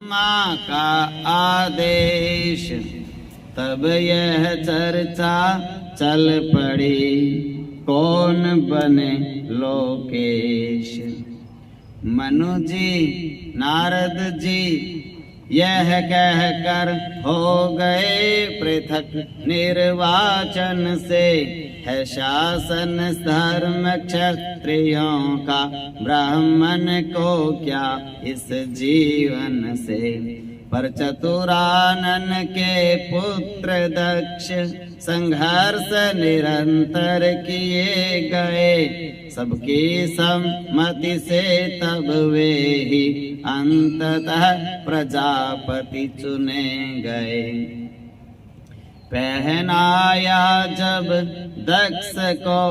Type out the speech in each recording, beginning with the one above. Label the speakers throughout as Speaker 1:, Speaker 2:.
Speaker 1: माँ का आदेश, तब यह चर्चा चल पड़ी, कौन बने लोकेश। मनु जी नारद जी यह कहकर हो गए पृथक, निर्वाचन से है शासन धर्म क्षत्रियों का, ब्राह्मण को क्या इस जीवन से। पर चतुरानन के पुत्र दक्ष, संघर्ष निरंतर किए गए, सबकी सम्मति से तब वे ही अंततः प्रजापति चुने गए। पहनाया जब दक्ष को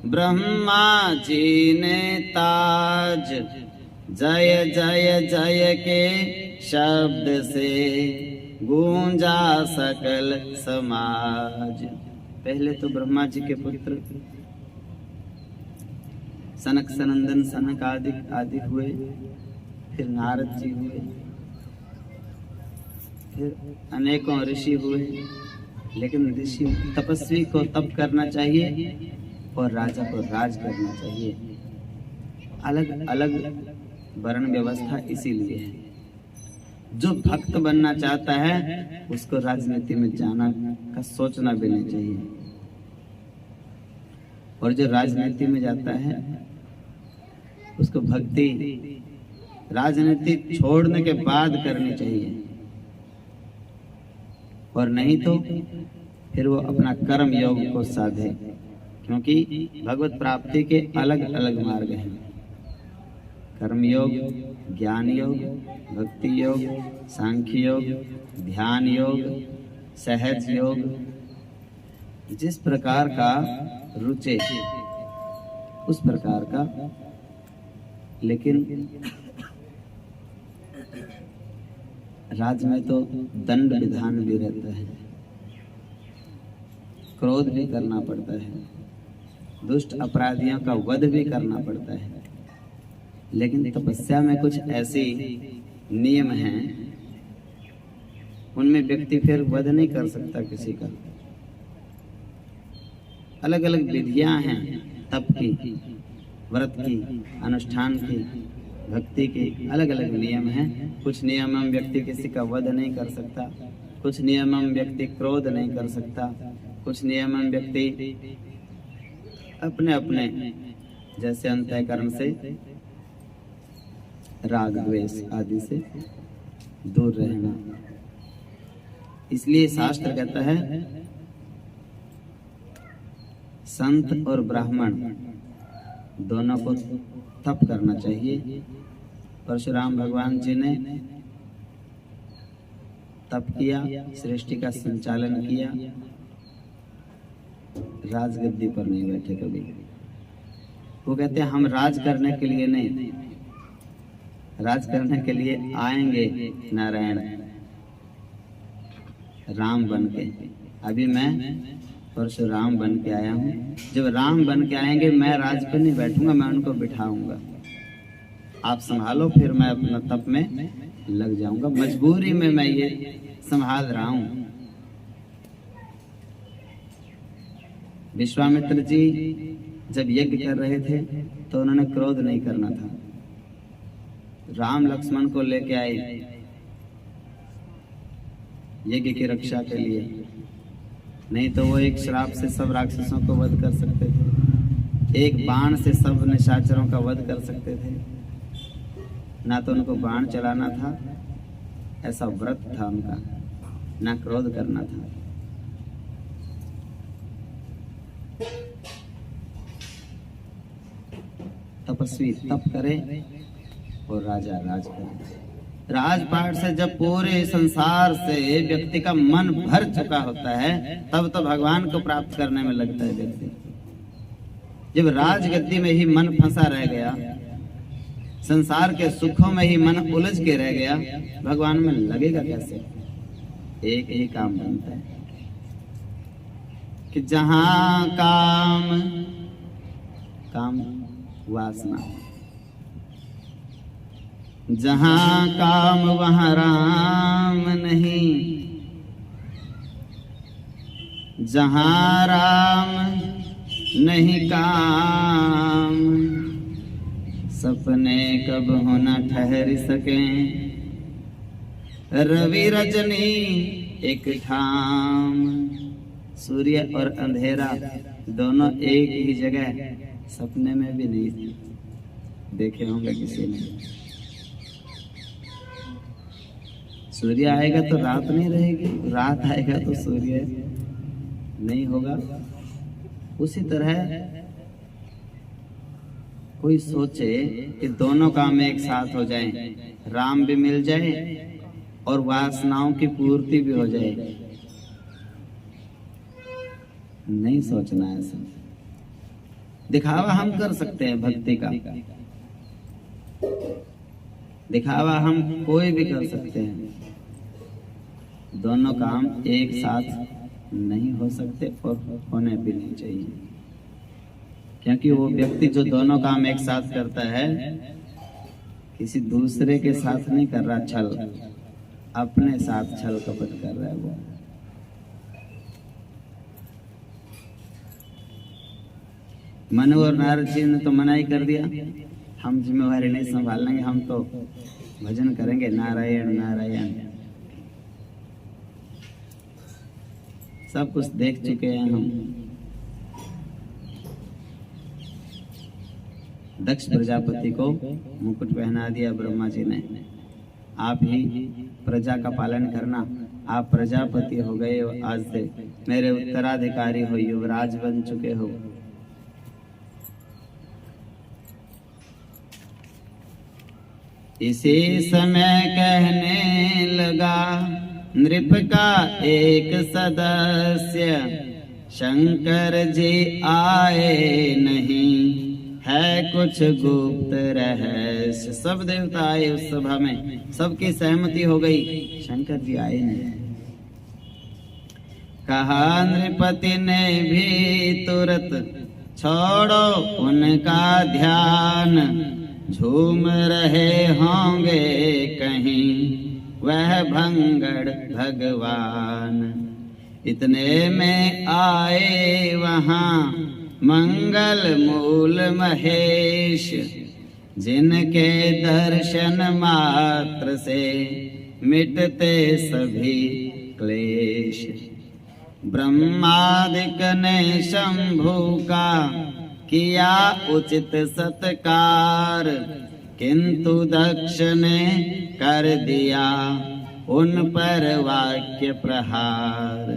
Speaker 1: ब्रह्मा जी ने ताज, जय जय जय के शब्द से गूंजा सकल समाज। पहले तो ब्रह्मा जी के पुत्र सनक सनंदन सनक आदि हुए, फिर नारद जी हुए, फिर अनेकों ऋषि हुए। लेकिन ऋषि तपस्वी को तप करना चाहिए और राजा को राज करना चाहिए। अलग अलग वर्ण व्यवस्था इसीलिए है। जो भक्त बनना चाहता है उसको राजनीति में जाना का सोचना भी नहीं चाहिए, और जो राजनीति में जाता है उसको भक्ति राजनीति छोड़ने के बाद करनी चाहिए, और नहीं तो फिर वो अपना कर्म योग को साधे, क्योंकि भगवत प्राप्ति के अलग अलग मार्ग हैं। कर्म योग, ज्ञान योग, भक्ति योग, सांख्य योग, ध्यान योग, सहज योग। जिस प्रकार का रुचे उस प्रकार का। लेकिन राज में तो दंड विधान भी रहता है, क्रोध भी करना पड़ता है, दुष्ट अपराधियों का वध भी करना पड़ता है। लेकिन तपस्या में कुछ ऐसे नियम हैं, उनमें व्यक्ति फिर वध नहीं कर सकता किसी का। अलग अलग विधियां हैं तप की, व्रत की, अनुष्ठान की, भक्ति के अलग अलग नियम हैं। कुछ नियम में व्यक्ति किसी का वध नहीं कर सकता, कुछ नियम में व्यक्ति क्रोध नहीं कर सकता, कुछ नियम में व्यक्ति अपने अपने जैसे अंतःकरण से राग द्वेष आदि से दूर रहना। इसलिए शास्त्र कहता है संत और ब्राह्मण दोनों को तप करना चाहिए। परशुराम भगवान जी ने तप किया, सृष्टि का संचालन किया, राजगद्दी पर नहीं बैठे कभी। वो कहते हैं हम राज करने के लिए नहीं, राज करने के लिए आएंगे नारायण राम बन के। अभी मैं परशुराम बन के आया हूँ, जब राम बन के आएंगे मैं राज पर नहीं बैठूंगा, मैं उनको बिठाऊंगा। आप संभालो, फिर मैं अपना तप में लग जाऊंगा। मजबूरी में मैं ये संभाल रहा हूँ। विश्वामित्र जी जब यज्ञ कर रहे थे तो उन्होंने क्रोध नहीं करना था। राम लक्ष्मण को लेके आए यज्ञ की रक्षा के लिए, नहीं तो वो एक श्राप से सब राक्षसों को वध कर सकते थे, एक बाण से सब निशाचरों का वध कर सकते थे। ना तो उनको बाण चलाना था, ऐसा व्रत था उनका, ना क्रोध करना था। तपस्वी तप करे और राजा राज करे। राजपाट से जब पूरे संसार से व्यक्ति का मन भर चुका होता है तब तो भगवान को प्राप्त करने में लगता है व्यक्ति। जब राजगद्दी में ही मन फंसा रह गया, संसार के सुखों में ही मन उलझ के रह गया, भगवान में लगेगा कैसे? एक ही काम बनता है कि जहां काम वासना, जहाँ काम वहाँ राम नहीं, जहाँ राम नहीं काम, सपने कब होना ठहर सकें, रवि रजनी एक ठाम। सूर्य और अंधेरा दोनों एक ही जगह सपने में भी नहीं देखे होंगे किसी ने। सूर्य आएगा तो रात नहीं रहेगी, रात आएगा तो सूर्य नहीं होगा। उसी तरह कोई सोचे कि दोनों काम एक साथ हो जाएं, राम भी मिल जाए और वासनाओं की पूर्ति भी हो जाए, नहीं सोचना ऐसा। दिखावा हम कर सकते हैं भक्ति का, दिखावा हम कोई भी कर सकते हैं, दोनों काम एक साथ नहीं हो सकते और होने भी नहीं चाहिए। क्योंकि वो व्यक्ति जो दोनों काम एक साथ करता है किसी दूसरे के साथ नहीं कर रहा छल, अपने साथ छल कपट कर रहा है वो। मनु और नारद जी ने तो मना ही कर दिया, हम जिम्मेवारी नहीं संभाल लेंगे, हम तो भजन करेंगे नारायण नारायण। सब कुछ देख चुके हैं हम। दक्ष प्रजापति को मुकुट पहना दिया ब्रह्मा जी ने, आप ही प्रजा का पालन करना, आप प्रजापति हो गए हो, आज से मेरे उत्तराधिकारी हो, युवराज बन चुके हो। इसी समय कहने लगा नृप का एक सदस्य, शंकर जी आए नहीं, है कुछ गुप्त रहस्य। सब देवता आए उस सभा में, सबकी सहमति हो गई, शंकर जी आए नहीं। कहा नृपति ने भी तुरत, छोड़ो उनका ध्यान, झूम रहे होंगे कहीं वह भंगड़ भगवान। इतने में आए वहां मंगल मूल महेश, जिनके दर्शन मात्र से मिटते सभी क्लेश। ब्रह्मादिक ने शंभु का किया उचित सत्कार, किंतु दक्ष ने कर दिया उन पर वाक्य प्रहार।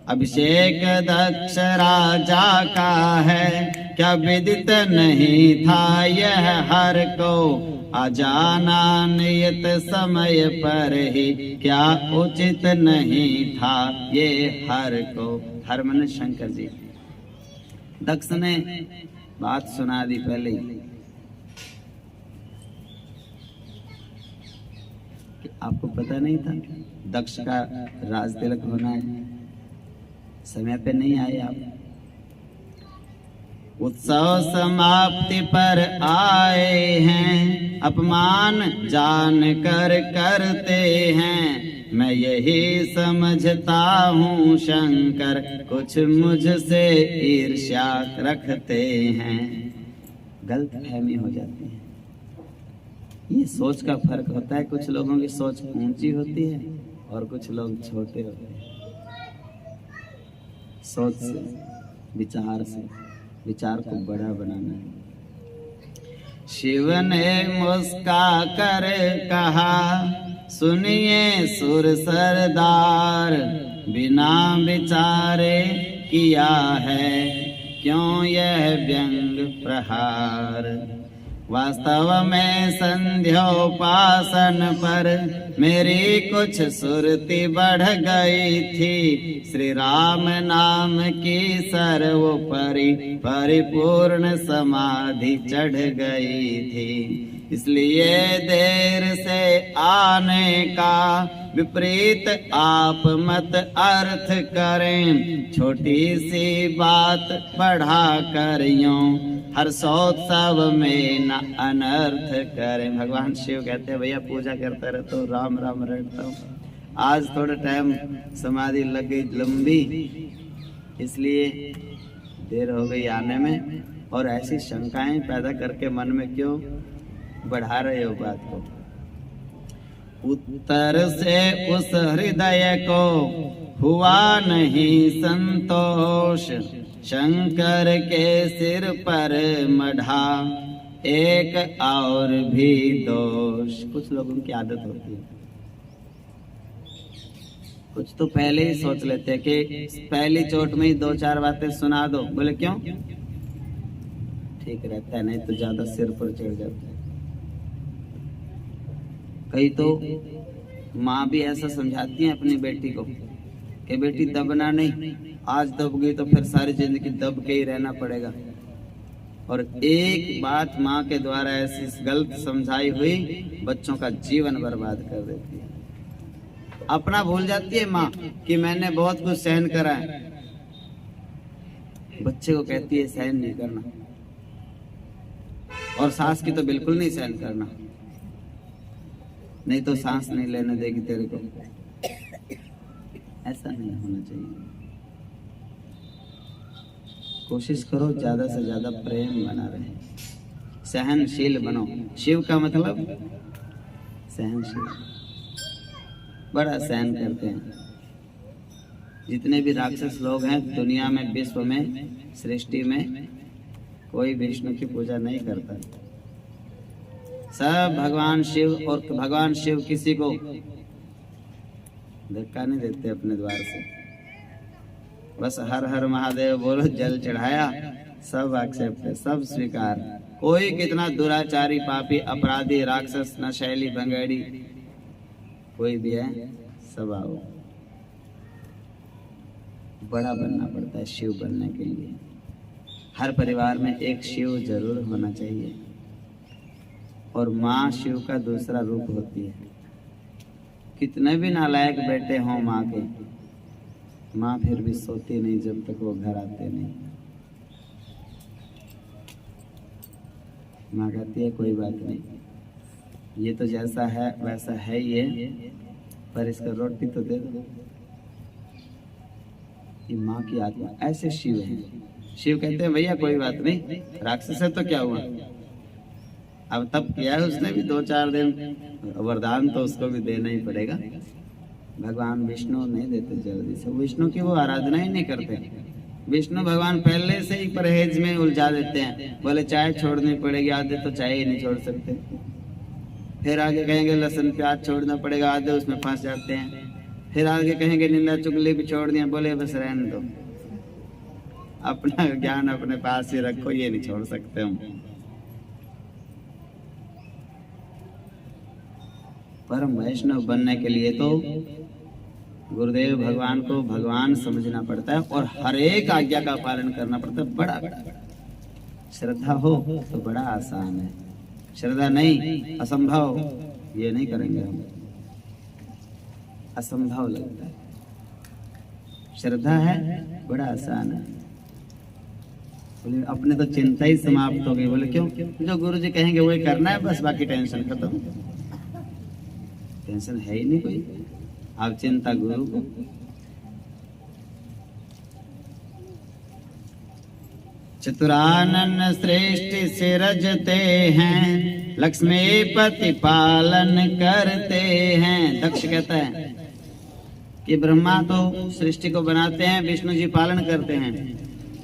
Speaker 1: अभिषेक दक्ष राजा का है, क्या विदित नहीं था यह हर को, अजाना नियत समय पर ही, क्या उचित नहीं था ये हर को। हर मन शंकर जी। दक्ष ने बात सुना दी पहले ही कि आपको पता नहीं था दक्ष का राज तिलक होना है, समय पे नहीं आए आप। उत्सव समाप्ति पर आए हैं, अपमान जान कर करते हैं, मैं यही समझता हूँ शंकर कुछ मुझसे ईर्ष्या रखते हैं। गलत फहमी हो जाती है, ये सोच का फर्क होता है। कुछ लोगों की सोच ऊंची होती है और कुछ लोग छोटे होते हैं। सोच से, विचार से, विचार को बड़ा बनाना है। शिव ने मुस्का कर कहा, सुनिए सुर सरदार, बिना विचारे किया है क्यों यह व्यंग प्रहार। वास्तव में संध्योपासन पर मेरी कुछ सुरति बढ़ गई थी, श्री राम नाम की सर्वोपरि परिपूर्ण समाधि चढ़ गई थी। इसलिए देर से आने का विपरीत आप मत अर्थ करें। छोटी सी बात बढ़ा कर यूं हर्षोत्सव में न अनर्थ करें। भगवान शिव कहते हैं भैया पूजा करता रहता हूँ, राम राम रटता हूँ, आज थोड़ा टाइम समाधि लग गई लंबी, इसलिए देर हो गई आने में, और ऐसी शंकाएं पैदा करके मन में क्यों बढ़ा रहे हो बात को। उत्तर से उस हृदय को हुआ नहीं संतोष, शंकर के सिर पर मढ़ा एक और भी दोष। कुछ लोगों की आदत होती है, कुछ तो पहले ही सोच लेते हैं कि पहली चोट में ही 2-4 बातें सुना दो। बोले क्यों? ठीक रहता है, नहीं तो ज्यादा सिर पर चढ़ जाता है। कई तो माँ भी ऐसा समझाती है अपनी बेटी को कि बेटी दबना नहीं, आज दब गई तो फिर सारी जिंदगी दब के ही रहना पड़ेगा। और एक बात माँ के द्वारा ऐसी गलत समझाई हुई बच्चों का जीवन बर्बाद कर देती है। अपना भूल जाती है माँ कि मैंने बहुत कुछ सहन करा है, बच्चे को कहती है सहन नहीं करना, और सास की तो बिल्कुल नहीं सहन करना, नहीं तो सांस नहीं लेने देगी तेरे को। ऐसा नहीं होना चाहिए। कोशिश करो ज्यादा से ज्यादा प्रेम बना रहे, सहनशील बनो। शिव का मतलब सहनशील, बड़ा सहन करते हैं। जितने भी राक्षस लोग हैं दुनिया में, विश्व में, सृष्टि में, कोई विष्णु की पूजा नहीं करता, सब भगवान शिव। और भगवान शिव किसी को धक्का नहीं देते अपने द्वार से, बस हर हर महादेव बोलो, जल चढ़ाया, सब एक्सेप्ट है, सब स्वीकार। कोई कितना दुराचारी, पापी, अपराधी, राक्षस, नशैली, भंगेड़ी कोई भी है, सब आओ। बड़ा बनना पड़ता है शिव बनने के लिए। हर परिवार में एक शिव जरूर होना चाहिए, और माँ शिव का दूसरा रूप होती है। कितने भी नालायक बेटे हों माँ के, माँ फिर भी सोती नहीं जब तक वो घर आते नहीं। माँ कहती है कोई बात नहीं, ये तो जैसा है वैसा है ये, पर इसका रोटी तो दे दो। ये माँ की आत्मा। ऐसे शिव है। शिव कहते हैं भैया कोई बात नहीं, राक्षस है तो क्या हुआ, अब तब किया है उसने भी 2-4 दिन, वरदान तो उसको भी देना ही पड़ेगा। भगवान विष्णु नहीं देते जल्दी से, विष्णु की वो आराधना ही नहीं करते। विष्णु भगवान पहले से ही परहेज में उलझा देते हैं। बोले चाय छोड़नी पड़ेगी, आधे तो चाय ही नहीं छोड़ सकते। फिर आगे कहेंगे लहसुन प्याज छोड़ना पड़ेगा, आधे उसमें फंस जाते हैं। फिर आगे कहेंगे निंदा चुगली भी छोड़ दिया, बोले बस रहने दो, अपना ज्ञान अपने पास ही रखो, ये नहीं छोड़ सकते हम। परम वैष्णव बनने के लिए तो गुरुदेव भगवान को भगवान समझना पड़ता है, और हर एक आज्ञा का पालन करना पड़ता है। बड़ा श्रद्धा हो तो बड़ा आसान है, श्रद्धा नहीं, असंभव, ये नहीं करेंगे हम, असंभव लगता है। श्रद्धा है बड़ा आसान है। बोले अपने तो चिंता ही समाप्त हो गई। बोले क्यों? जो गुरु जी कहेंगे वही करना है, बस बाकी टेंशन खत्म। टेंशन है ही नहीं कोई, आप चिंता गुरु को। चतुरानन सृष्टि सिरजते हैं, लक्ष्मीपति पालन करते हैं। दक्ष कहता है कि ब्रह्मा तो सृष्टि को बनाते हैं, विष्णु जी पालन करते हैं।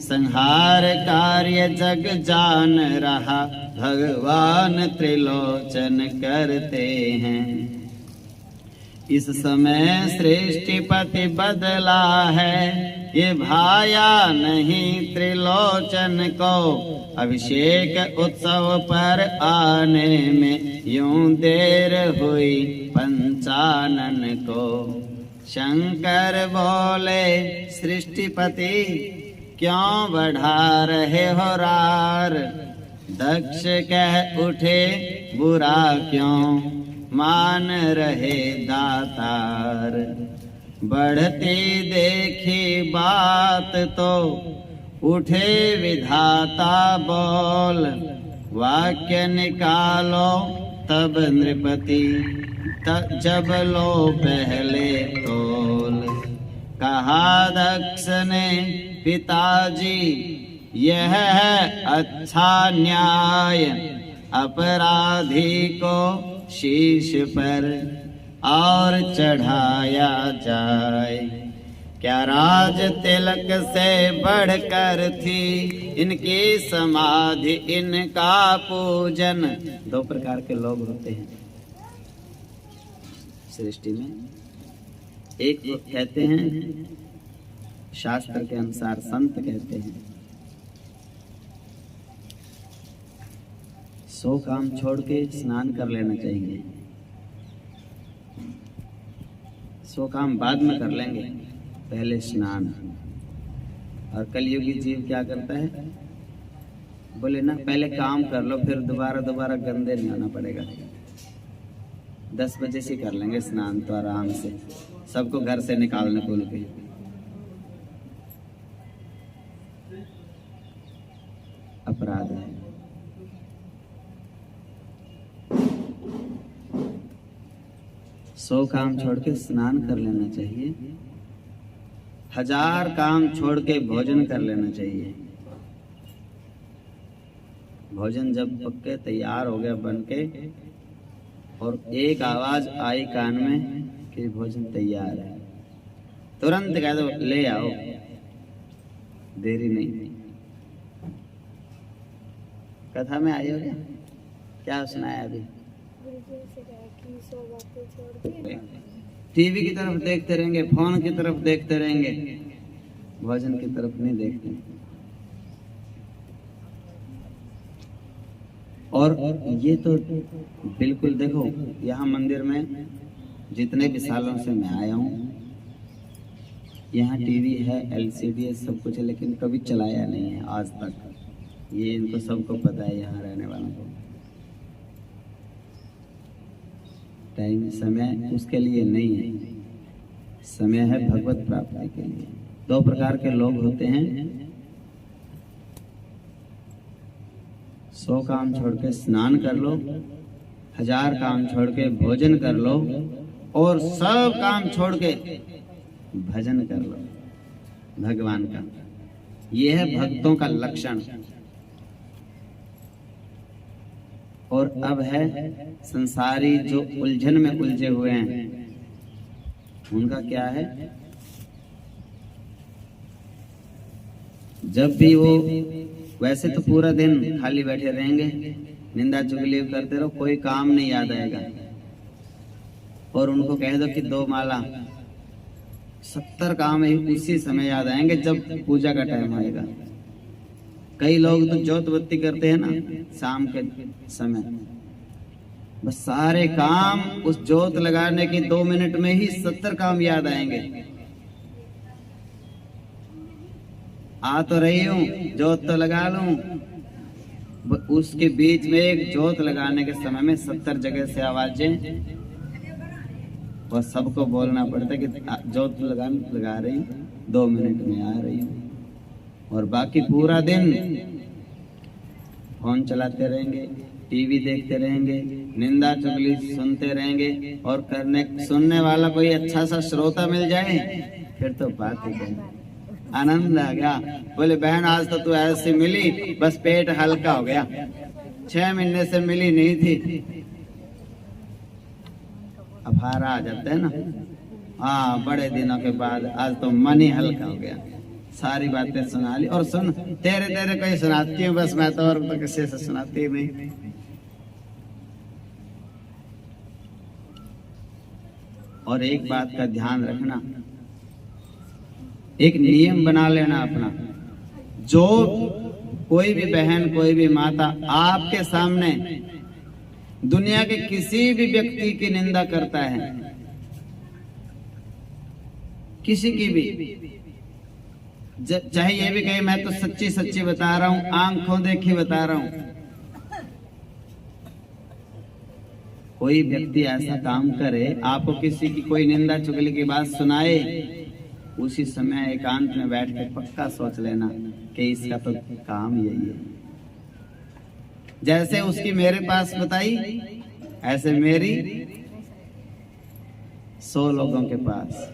Speaker 1: संहार कार्य जग जान रहा, भगवान त्रिलोचन करते हैं। इस समय सृष्टिपति बदला है, ये भाया नहीं त्रिलोचन को। अभिषेक उत्सव पर आने में यूं देर हुई पंचानन को। शंकर बोले सृष्टिपति क्यों बढ़ा रहे हो रार। दक्ष कह उठे बुरा क्यों मान रहे दातार। बढ़ती देखी बात तो उठे विधाता बोल। वाक्य निकालो तब नृपति जब लो पहले तोल। कहा दक्ष ने पिताजी यह है अच्छा न्याय। अपराधी को शीश पर और चढ़ाया जाए। क्या राज तिलक से बढ़कर थी इनकी समाधि इनका पूजन। दो प्रकार के लोग होते हैं सृष्टि में। एक तो कहते हैं शास्त्र के अनुसार संत कहते हैं 100 काम छोड़ के स्नान कर लेना चाहिए। 100 काम बाद में कर लेंगे, पहले स्नान। और कलयुगी जीव क्या करता है, बोले ना पहले काम कर लो फिर दोबारा गंदे नहीं होना पड़ेगा। 10 बजे से कर लेंगे स्नान तो आराम से, सबको घर से निकालने बोल के। अपराध है। सौ काम छोड़ के स्नान कर लेना चाहिए। 1000 काम छोड़ के भोजन कर लेना चाहिए। भोजन जब पक्के तैयार हो गया बन के और एक आवाज आई कान में कि भोजन तैयार है, तुरंत कह दो ले आओ, देरी नहीं। कथा में आई हो क्या सुनाया अभी? टीवी की तरफ देखते रहेंगे, फोन की तरफ देखते रहेंगे, भोजन की तरफ नहीं देखते। और ये तो बिल्कुल देखो, यहाँ मंदिर में जितने भी सालों से मैं आया हूँ, यहाँ टीवी है, एलसीडी है, सब कुछ है, लेकिन कभी चलाया नहीं है आज तक। ये इनको सबको पता है, यहाँ रहने वालों को। टाइम समय उसके लिए नहीं है, समय है भगवत प्राप्ति के लिए। 2 प्रकार के लोग होते हैं, 100 काम छोड़ के स्नान कर लो, 1000 काम छोड़ के भोजन कर लो, और सब काम छोड़ के भजन कर लो भगवान का। यह है भक्तों का लक्षण। और अब है संसारी जो उलझन में उलझे हुए हैं, उनका क्या है? जब भी वो वैसे तो पूरा दिन खाली बैठे रहेंगे, निंदा चुगली करते रहो, कोई काम नहीं याद आएगा। और उनको कह दो कि 2 माला, 70 काम ही उसी समय याद आएंगे जब पूजा का टाइम आएगा। कई लोग तो ज्योत बत्ती करते हैं ना शाम के समय, बस सारे काम उस ज्योत लगाने के 2 मिनट में ही 70 काम याद आएंगे। आ तो रही हूँ, ज्योत तो लगा लूं, उसके बीच में एक ज्योत लगाने के समय में 70 जगह से आवाजें, और सबको बोलना पड़ता है कि ज्योत लगा रही हूँ, 2 मिनट में आ रही हूँ। और बाकी पूरा दिन फोन चलाते रहेंगे, टीवी देखते रहेंगे, निंदा चुगली सुनते रहेंगे, और सुनने वाला कोई अच्छा सा श्रोता मिल जाए फिर तो बात ही कहीं आनंद आ गया। बोले बहन आज तो तू ऐसे मिली, बस पेट हल्का हो गया, 6 महीने से मिली नहीं थी। अफारा आ जाता है ना, हाँ बड़े दिनों के बाद आज तो मन ही हल्का हो गया, सारी बातें सुना ली। और सुन तेरे कोई सुनाती हूँ बस, मैं तो और तो किसी से सुनाती नहीं। और एक बात का ध्यान रखना, एक नियम बना लेना अपना, जो कोई भी बहन कोई भी माता आपके सामने दुनिया के किसी भी व्यक्ति की निंदा करता है, किसी की भी, चाहे ये भी कहे मैं तो सच्ची सच्ची बता रहा हूं, आंखों देखी बता रहा हूं, कोई व्यक्ति ऐसा काम करे, आपको किसी की कोई निंदा चुगली की बात सुनाए, उसी समय एकांत में बैठ के पक्का सोच लेना कि इसका तो काम यही है। जैसे उसकी मेरे पास बताई, ऐसे मेरी 100 लोगों के पास,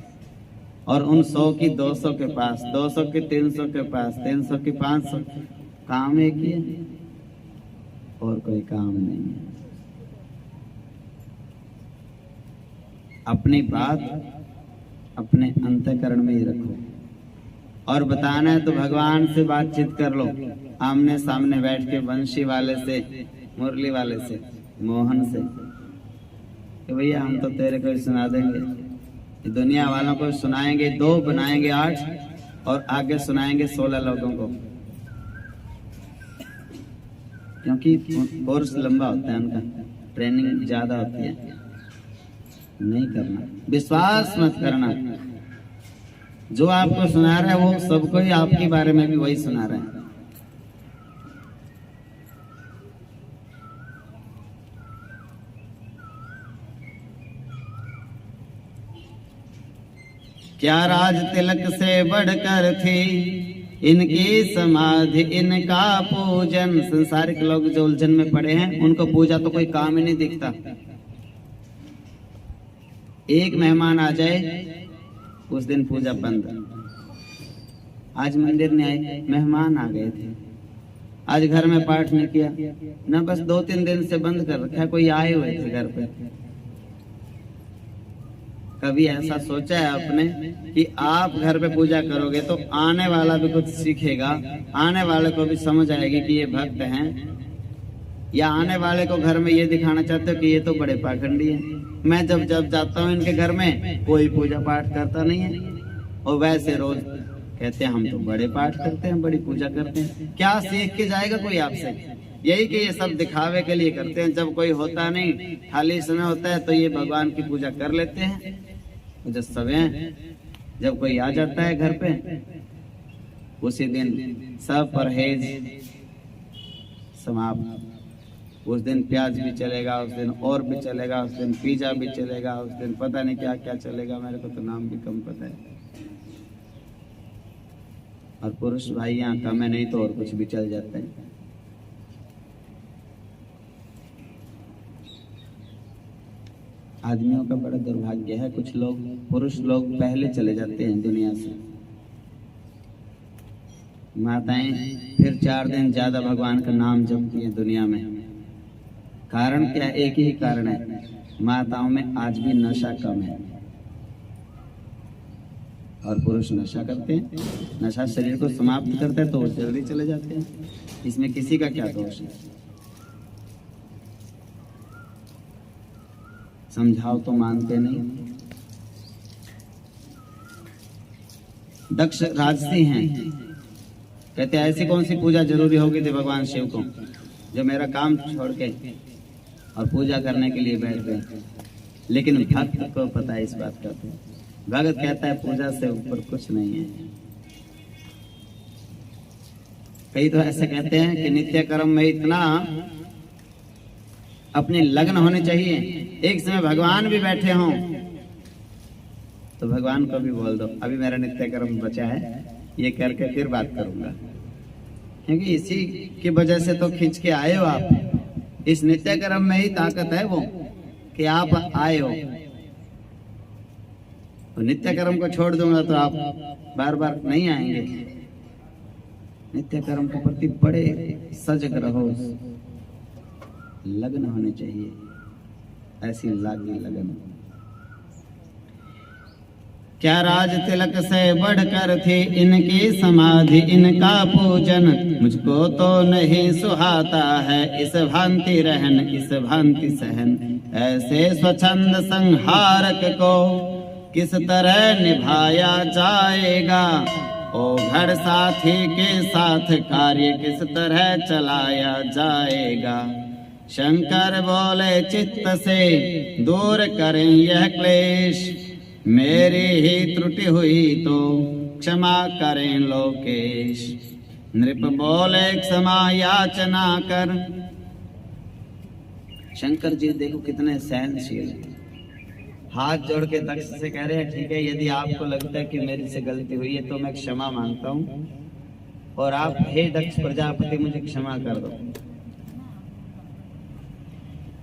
Speaker 1: और उन 100 की 200 के पास, 200 की 300 के पास, 300 की 500। काम एक ही है और कोई काम नहीं है। अपनी बात अपने अंतःकरण में ही रखो, और बताना है तो भगवान से बातचीत कर लो, आमने सामने बैठ के, बंशी वाले से, मुरली वाले से, मोहन से, कि भैया हम तो तेरे को ही सुना देंगे, दुनिया वालों को सुनाएंगे 2, बनाएंगे 8, और आगे सुनाएंगे 16 लोगों को, क्योंकि कोर्स लंबा होता है उनका, ट्रेनिंग ज्यादा होती है। नहीं करना, विश्वास मत करना। जो आपको सुना रहा है वो सबको ही आपके बारे में भी वही सुना रहा है। क्या राज तिलक से बढ़कर थी इनकी समाधि, इनका पूजन। संसारिक लोग जो उलझन में पड़े हैं, उनको पूजा तो कोई काम ही नहीं दिखता। एक मेहमान आ जाए, उस दिन पूजा बंद। आज मंदिर नहीं आए, मेहमान आ गए थे, आज घर में पाठ नहीं किया ना, बस 2-3 दिन से बंद कर रखा है, कोई आए हुए थे घर पे। कभी ऐसा सोचा है आपने कि आप घर पे पूजा करोगे तो आने वाला भी कुछ सीखेगा, आने वाले को भी समझ आएगी कि ये भक्त हैं, या आने वाले को घर में ये दिखाना चाहते हो कि ये तो बड़े पाखंडी हैं। मैं जब जब जाता हूँ इनके घर में, कोई पूजा पाठ करता नहीं है, और वैसे रोज कहते हैं हम तो बड़े पाठ करते हैं, बड़ी पूजा करते हैं। क्या सीख के जाएगा कोई आपसे? यही कि ये सब दिखावे के लिए करते हैं। जब कोई होता नहीं, खाली समय होता है, तो ये भगवान की पूजा कर लेते हैं। जो समय जब कोई आ जाता है घर पे, उसी दिन सब परहेज समाप्त। उस दिन प्याज भी चलेगा, उस दिन और भी चलेगा, उस दिन पिज्जा भी चलेगा, उस दिन पता नहीं क्या क्या चलेगा, मेरे को तो नाम भी कम पता है। और पुरुष भाई यहाँ कम है, नहीं तो और कुछ भी चल जाता है। आदमियों का बड़ा दुर्भाग्य है, कुछ लोग, पुरुष लोग पहले चले जाते हैं दुनिया से, माताएं फिर 4 दिन ज्यादा भगवान का नाम जपती हैं दुनिया में। कारण क्या? एक ही कारण है, माताओं में आज भी नशा कम है, और पुरुष नशा करते हैं। नशा शरीर को समाप्त करता है तो वो जल्दी चले जाते हैं। इसमें किसी का क्या दोष है? समझाओ तो मानते नहीं। दक्ष राजसी हैं, कहते ऐसी कौन सी पूजा जरूरी होगी थी भगवान शिव को, जो मेरा काम छोड़ के और पूजा करने के लिए बैठ गए। लेकिन भक्त को पता है इस बात का। भगत कहता है पूजा से ऊपर कुछ नहीं है। कई तो ऐसे कहते हैं कि नित्य कर्म में इतना अपनी लगन होनी चाहिए, एक समय भगवान भी बैठे हों तो भगवान को भी बोल दो अभी मेरा नित्य कर्म बचा है, ये करके फिर बात करूंगा। क्योंकि इसी की वजह से तो खींच के आए हो आप। इस नित्य कर्म में ही ताकत है वो कि आप आए हो। तो नित्य कर्म को छोड़ दूंगा तो आप बार बार नहीं आएंगे। नित्य कर्म के प्रति बड़े सजग रहो, लगन होनी चाहिए, ऐसी लागी लगन। क्या राज तिलक से बढ़कर थी इनकी समाधि, इनका पूजन, मुझको तो नहीं सुहाता है इस भांति रहन, इस भांति सहन। ऐसे स्वच्छंद संहारक को किस तरह निभाया जाएगा, ओ घर साथी के साथ कार्य किस तरह चलाया जाएगा। शंकर बोले चित्त से दूर करें यह क्लेश, मेरी ही त्रुटि हुई तो क्षमा करें लोकेश। नृप बोले क्षमा याचना कर, शंकर जी देखो कितने सहनशील हैं। हाथ जोड़ के दक्ष से कह रहे हैं, ठीक है, यदि आपको लगता है कि मेरी से गलती हुई है तो मैं क्षमा मांगता हूँ, और आप हे दक्ष प्रजापति मुझे क्षमा कर दो।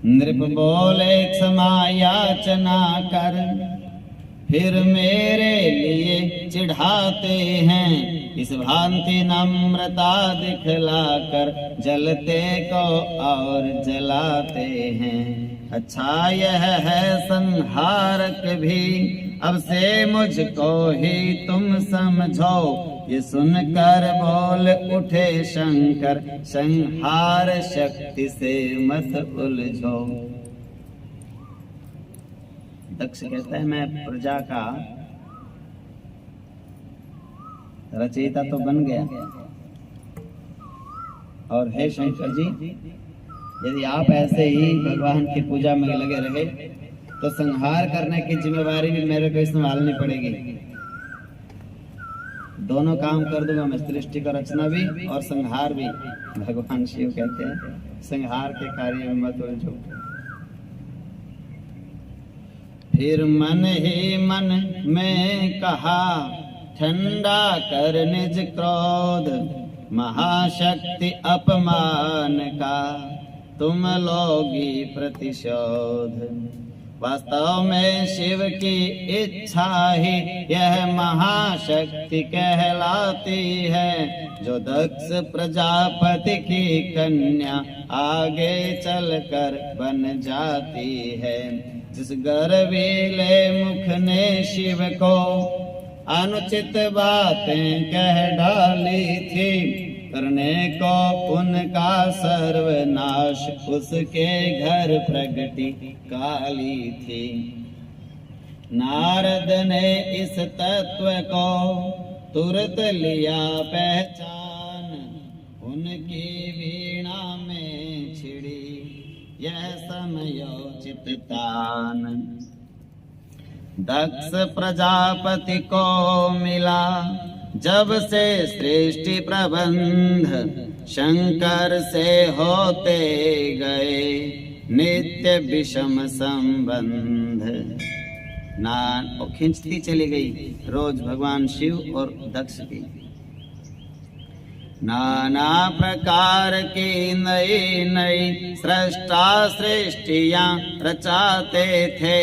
Speaker 1: नृप बोले क्षमा याचना कर, फिर मेरे लिए चिढ़ाते हैं, इस भांति नम्रता दिखलाकर जलते को और जलाते हैं। अच्छा यह है संहारक भी, अब से मुझको ही तुम समझो, ये सुनकर बोल उठे शंकर, संहार शक्ति से मत उलझो। दक्ष कहता है मैं प्रजा का रचयिता तो बन गया, और हे शंकर जी यदि आप ऐसे ही भगवान की पूजा में लगे रहे तो संहार करने की जिम्मेवारी भी मेरे को संभालनी पड़ेगी। दोनों काम कर दूंगा मैं, सृष्टि का रचना भी और संहार भी। भगवान शिव कहते हैं संहार के कार्य में मत उलझो। फिर मन ही मन में कहा, ठंडा कर निज क्रोध, महाशक्ति अपमान का तुम लोगी प्रतिशोध। वास्तव में शिव की इच्छा ही यह महाशक्ति कहलाती है, जो दक्ष प्रजापति की कन्या आगे चलकर बन जाती है। जिस गर्वीले मुख ने शिव को अनुचित बातें कह डाली थी, करने को उनका सर्वनाश उसके घर प्रगति काली थी। नारद ने इस तत्व को तुरंत लिया पहचान, उनकी वीणा में छिड़ी यह समयोचित तान। दक्ष प्रजापति को मिला जब से सृष्टि प्रबंध, शंकर से होते गए नित्य विषम संबंध। और खींचती चली गई रोज भगवान शिव और दक्ष की। नाना प्रकार की नई नई सृष्टा सृष्टियां रचाते थे,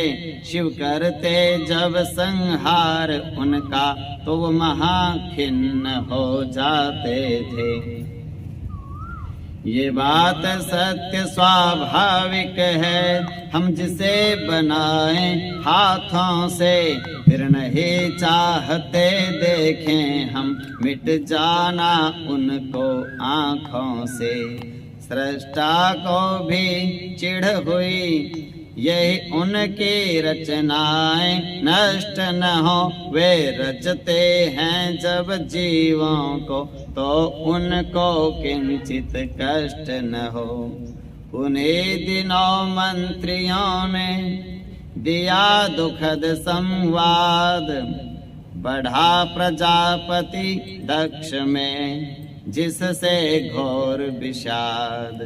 Speaker 1: शिव करते जब संहार उनका तो वो महाखिन्न हो जाते थे। ये बात सत्य स्वाभाविक है, हम जिसे बनाएं हाथों से, फिर नहीं चाहते देखें हम मिट जाना उनको आँखों से। सृष्टा को भी चिढ़ हुई, यही उनकी रचनाएं नष्ट न हो, वे रचते हैं जब जीवों को तो उनको किंचित कष्ट न हो। उन्हीं दिनों मंत्रियों ने दिया दुखद संवाद, बढ़ा प्रजापति दक्ष में जिससे घोर विषाद।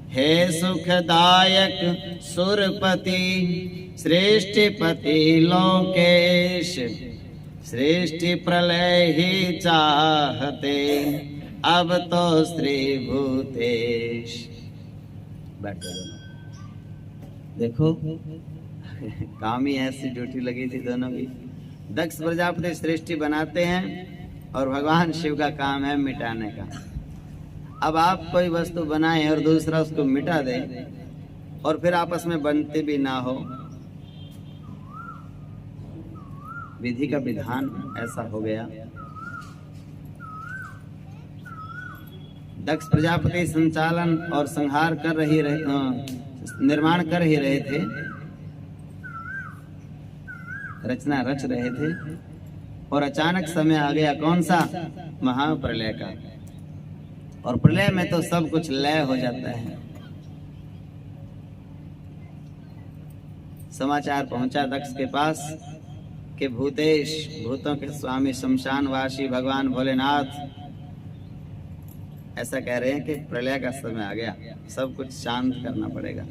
Speaker 1: हे सुखदायक सुरपति सृष्टिपति लोकेश, सृष्टि प्रलय ही चाहते अब तो श्री भूतेश। देखो काम ही ऐसी ड्यूटी लगी थी दोनों की। दक्ष प्रजापति सृष्टि बनाते हैं और भगवान शिव का काम है मिटाने का। अब आप कोई वस्तु बनाएं और दूसरा उसको मिटा दे और फिर आपस में बनती भी ना हो, विधि का विधान ऐसा हो गया। दक्ष प्रजापति संचालन और संहार कर निर्माण कर ही रहे थे, रचना रच रहे थे, और अचानक समय आ गया कौन सा? महाप्रलय का। और प्रलय में तो सब कुछ लय हो जाता है। समाचार पहुंचा दक्ष के पास कि भूतेश, भूतों के स्वामी, शमशानवासी भगवान भोलेनाथ ऐसा कह रहे हैं कि प्रलय का समय आ गया, सब कुछ शांत करना पड़ेगा।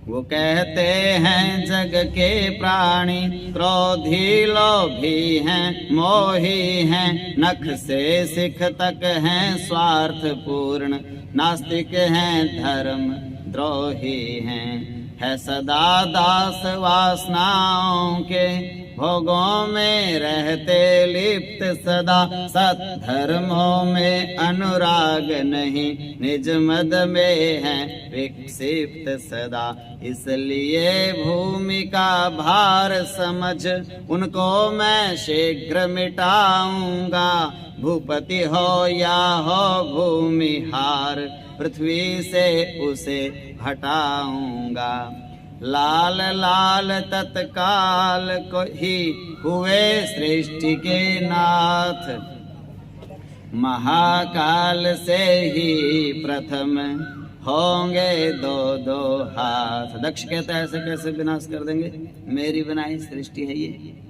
Speaker 1: वो कहते हैं जग के प्राणी क्रोधी लोभी हैं मोही हैं, नख से सिख तक हैं स्वार्थ पूर्ण, नास्तिक हैं धर्म द्रोही हैं। है सदा दास वासनाओं के भोगों में रहते लिप्त सदा, सत धर्मों में अनुराग नहीं, निज मद में है विक्षिप्त सदा। इसलिए भूमि का भार समझ उनको मैं शीघ्र मिटाऊंगा, भूपति हो या हो भूमिहार, पृथ्वी से उसे हटाऊंगा। लाल लाल तत्काल को ही हुए सृष्टि के नाथ, महाकाल से ही प्रथम होंगे दो दो हाथ। दक्ष कहता है ऐसे कैसे विनाश कर देंगे, मेरी बनाई सृष्टि है ये।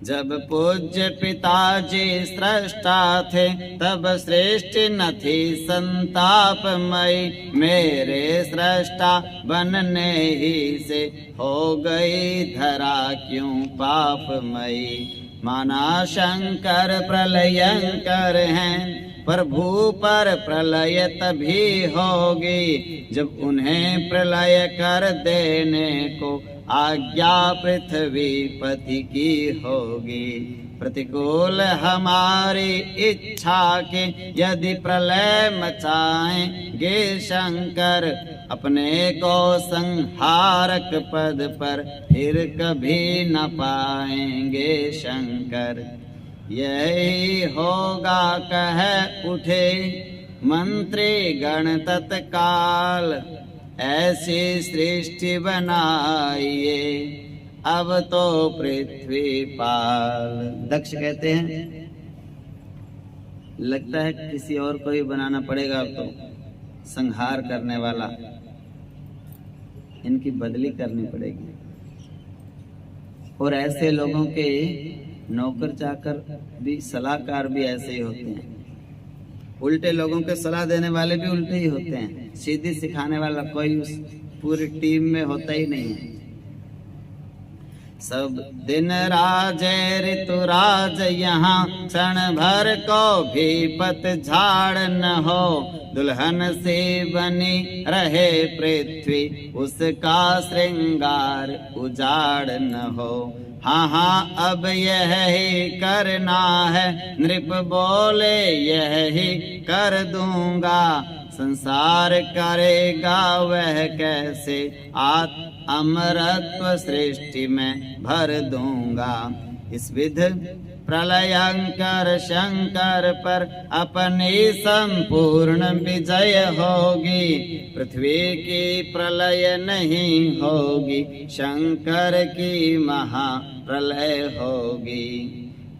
Speaker 1: जब पूज्य पिताजी सृष्टा थे तब सृष्टि न थी संतापमयी, मेरे सृष्टा बनने ही से हो गई धरा क्यों पापमयी। माना शंकर प्रलयंकर हैं, प्रभु पर प्रलय तभी होगी जब उन्हें प्रलय कर देने को आज्ञा पृथ्वी पति की होगी। प्रतिकूल हमारी इच्छा के यदि प्रलय मचाएंगे शंकर, अपने को संहारक पद पर फिर कभी न पाएंगे शंकर। यही होगा कह उठे मंत्री गण तत्काल, ऐसी सृष्टि बनाइए अब तो पृथ्वी पाल। दक्ष कहते हैं लगता है किसी और को ही बनाना पड़ेगा अब तो, संहार करने वाला, इनकी बदली करनी पड़ेगी। और ऐसे लोगों के नौकर चाकर भी, सलाहकार भी ऐसे ही होते हैं। उल्टे लोगों के सलाह देने वाले भी उल्टे ही होते हैं, सीधी सिखाने वाला कोई उस पूरी टीम में होता ही नहीं है। सब दिन राजे ऋतुराज यहाँ, क्षण भर को भी पतझड़ न हो, दुल्हन से बनी रहे पृथ्वी उसका श्रृंगार उजाड़ न हो। हाँ हाँ अब यह ही करना है, नृप बोले यह ही कर दूंगा, संसार करेगा वह कैसे, अमरत्व सृष्टि में भर दूंगा। इस विध प्रलयंकर शंकर पर अपनी संपूर्ण विजय होगी, पृथ्वी की प्रलय नहीं होगी, शंकर की महा प्रलय होगी।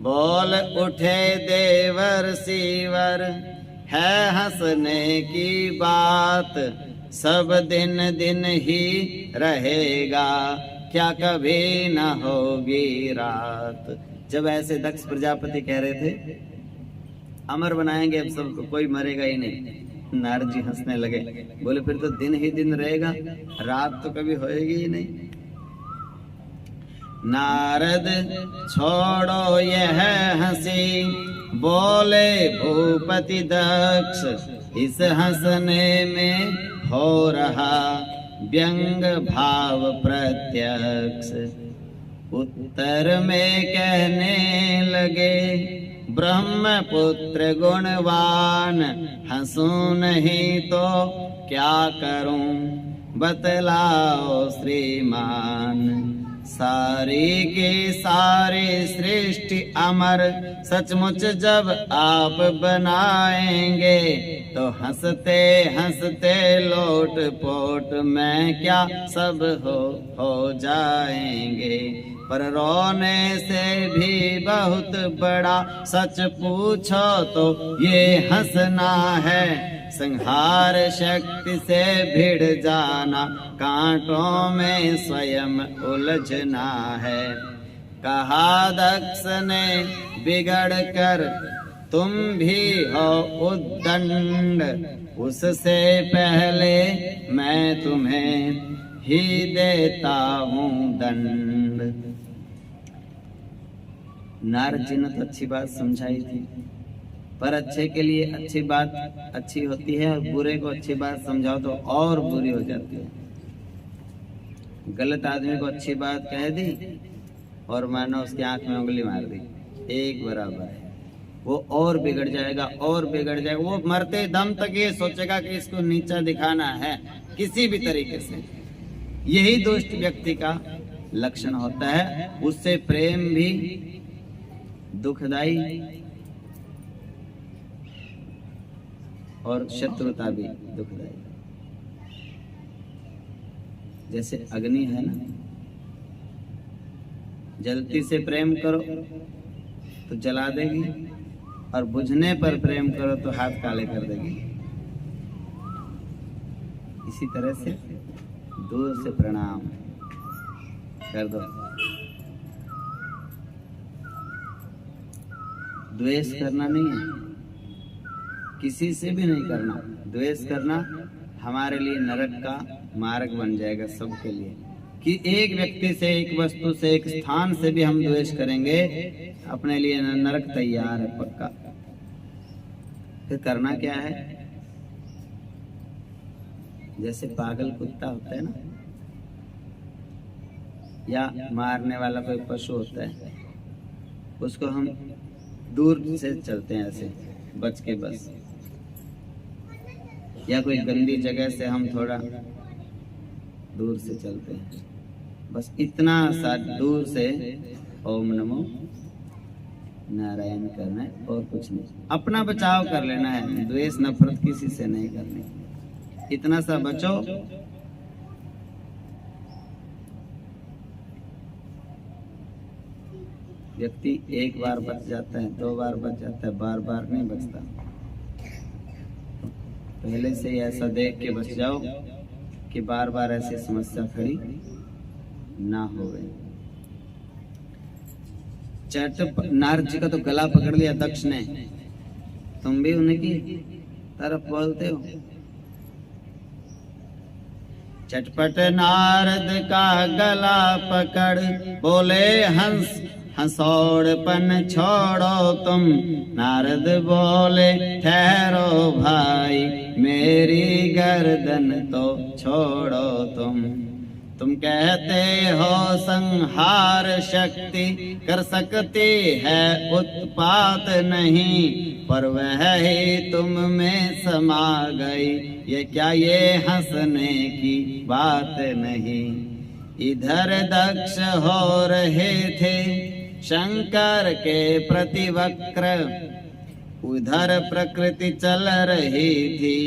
Speaker 1: बोल उठे देवर सीवर है हंसने की बात, सब दिन दिन ही रहेगा क्या कभी न होगी रात। जब ऐसे दक्ष प्रजापति कह रहे थे अमर बनाएंगे अब सबको, कोई मरेगा ही नहीं, नारद जी हंसने लगे, बोले फिर तो दिन ही दिन रहेगा, रात तो कभी होएगी ही नहीं। नारद छोड़ो यह हंसी, बोले भूपति दक्ष, इस हंसने में हो रहा व्यंग भाव प्रत्यक्ष। उत्तर में कहने लगे ब्रह्मपुत्र गुणवान, हंसूं नहीं तो क्या करूं बतलाओ श्रीमान। सारी की सारी सृष्टि अमर सचमुच जब आप बनाएंगे, तो हंसते हंसते लोट पोट में क्या सब हो जाएंगे। पर रोने से भी बहुत बड़ा सच पूछो तो ये हंसना है, संहार शक्ति से भिड़ जाना, कांटों में स्वयं उलझना है। कहा दक्ष ने बिगड़ कर तुम भी हो उद्दंड, उससे पहले मैं तुम्हें ही देता हूँ दंड। नारद जी ने तो अच्छी बात समझाई थी, पर अच्छे के लिए अच्छी बात अच्छी होती है, और बुरे को अच्छी बात समझाओ तो और बुरी हो जाती है। गलत आदमी को अच्छी बात कह दी और मानो उसकी आंख में उंगली मार दी, एक बराबर है। वो और बिगड़ जाएगा और बिगड़ जाएगा। वो मरते दम तक ये सोचेगा कि इसको नीचा दिखाना है किसी भी तरीके से। यही दुष्ट व्यक्ति का लक्षण होता है। उससे प्रेम भी दुखदाई और शत्रुता भी दुखदाई। जैसे अग्नि है ना, जलती से प्रेम करो तो जला देगी, और बुझने पर प्रेम करो तो हाथ काले कर देगी। इसी तरह से दूर से प्रणाम कर दो। द्वेष करना नहीं है, किसी से भी नहीं करना। द्वेष करना हमारे लिए नरक का मार्ग बन जाएगा सबके लिए। कि एक व्यक्ति से, एक वस्तु से, एक स्थान से भी हम द्वेष करेंगे, अपने लिए नरक तैयार है पक्का। फिर करना क्या है? जैसे पागल कुत्ता होता है ना, या मारने वाला कोई पशु होता है, उसको हम दूर से चलते हैं ऐसे बच के बस। या कोई गंदी जगह से हम थोड़ा दूर से चलते हैं, बस इतना सा दूर से ओम नमो नारायण करना है, और कुछ नहीं। अपना बचाव कर लेना है, द्वेष नफरत किसी से नहीं करनी, इतना सा बचो। व्यक्ति एक बार बच जाता है, दो बार बच जाता है, बार बार नहीं बचता। पहले से ही ऐसा देख के बच जाओ कि बार बार ऐसी समस्या खड़ी ना होवे। नारद जी का तो गला पकड़ लिया दक्ष ने। तुम भी उन्हीं की तरफ बोलते हो। चटपट नारद का गला पकड़ बोले हंस, हंसौड़पन छोड़ो तुम। नारद बोले ठहरो भाई, मेरी गर्दन तो छोड़ो तुम। तुम कहते हो संहार शक्ति कर सकती है, उत्पात नहीं, पर वह ही तुम में समा गई। ये क्या ये हंसने की बात नहीं। इधर दक्ष हो रहे थे शंकर के प्रति वक्र, उधर प्रकृति चल रही थी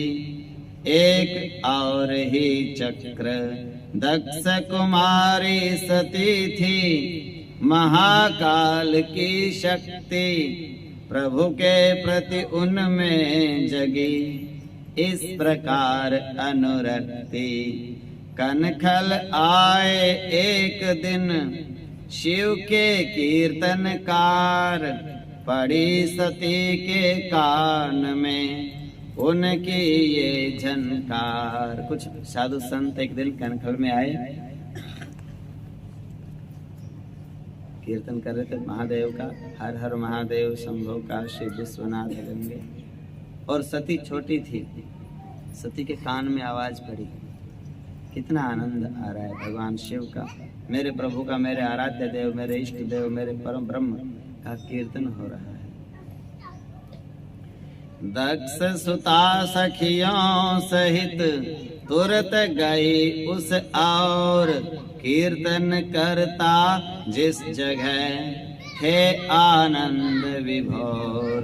Speaker 1: एक और ही चक्र। दक्ष कुमारी सती थी महाकाल की शक्ति, प्रभु के प्रति उनमें जगी इस प्रकार अनुरक्ति। कनखल आए एक दिन शिव के कीर्तनकार, पड़ी सती के कान में उनकी ये झनकार। कुछ साधु संत एक दिन कनखल में आए, कीर्तन कर रहे थे महादेव का, हर हर महादेव शंभो काशी विश्वनाथ गंगे। और सती छोटी थी, सती के कान में आवाज पड़ी। कितना आनंद आ रहा है भगवान शिव का, मेरे प्रभु का, मेरे आराध्य देव, मेरे इष्ट देव, मेरे परम ब्रह्म का कीर्तन हो रहा है। दक्ष सुता सखियों सहित तुरत गई उस और, कीर्तन करता जिस जगह थे आनंद विभोर।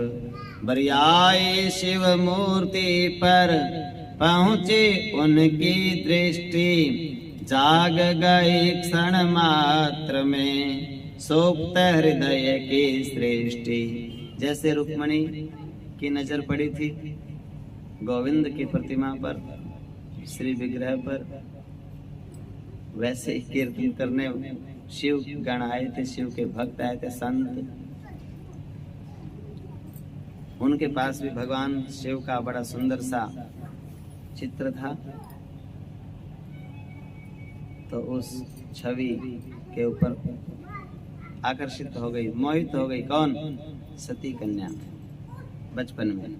Speaker 1: बरियाई शिव मूर्ति पर पहुंची उनकी दृष्टि, जाग गई क्षण मात्र में सुप्त हृदय की सृष्टि। जैसे रुक्मणी की नजर पड़ी थी गोविंद की प्रतिमा पर, श्री विग्रह पर, वैसे ही कीर्तन करने शिव गण आए थे, शिव के भक्त आए थे, संत। उनके पास भी भगवान शिव का बड़ा सुंदर सा चित्र था, तो उस छवि के ऊपर आकर्षित हो गई, मोहित हो गई। कौन? सती कन्या, बचपन में।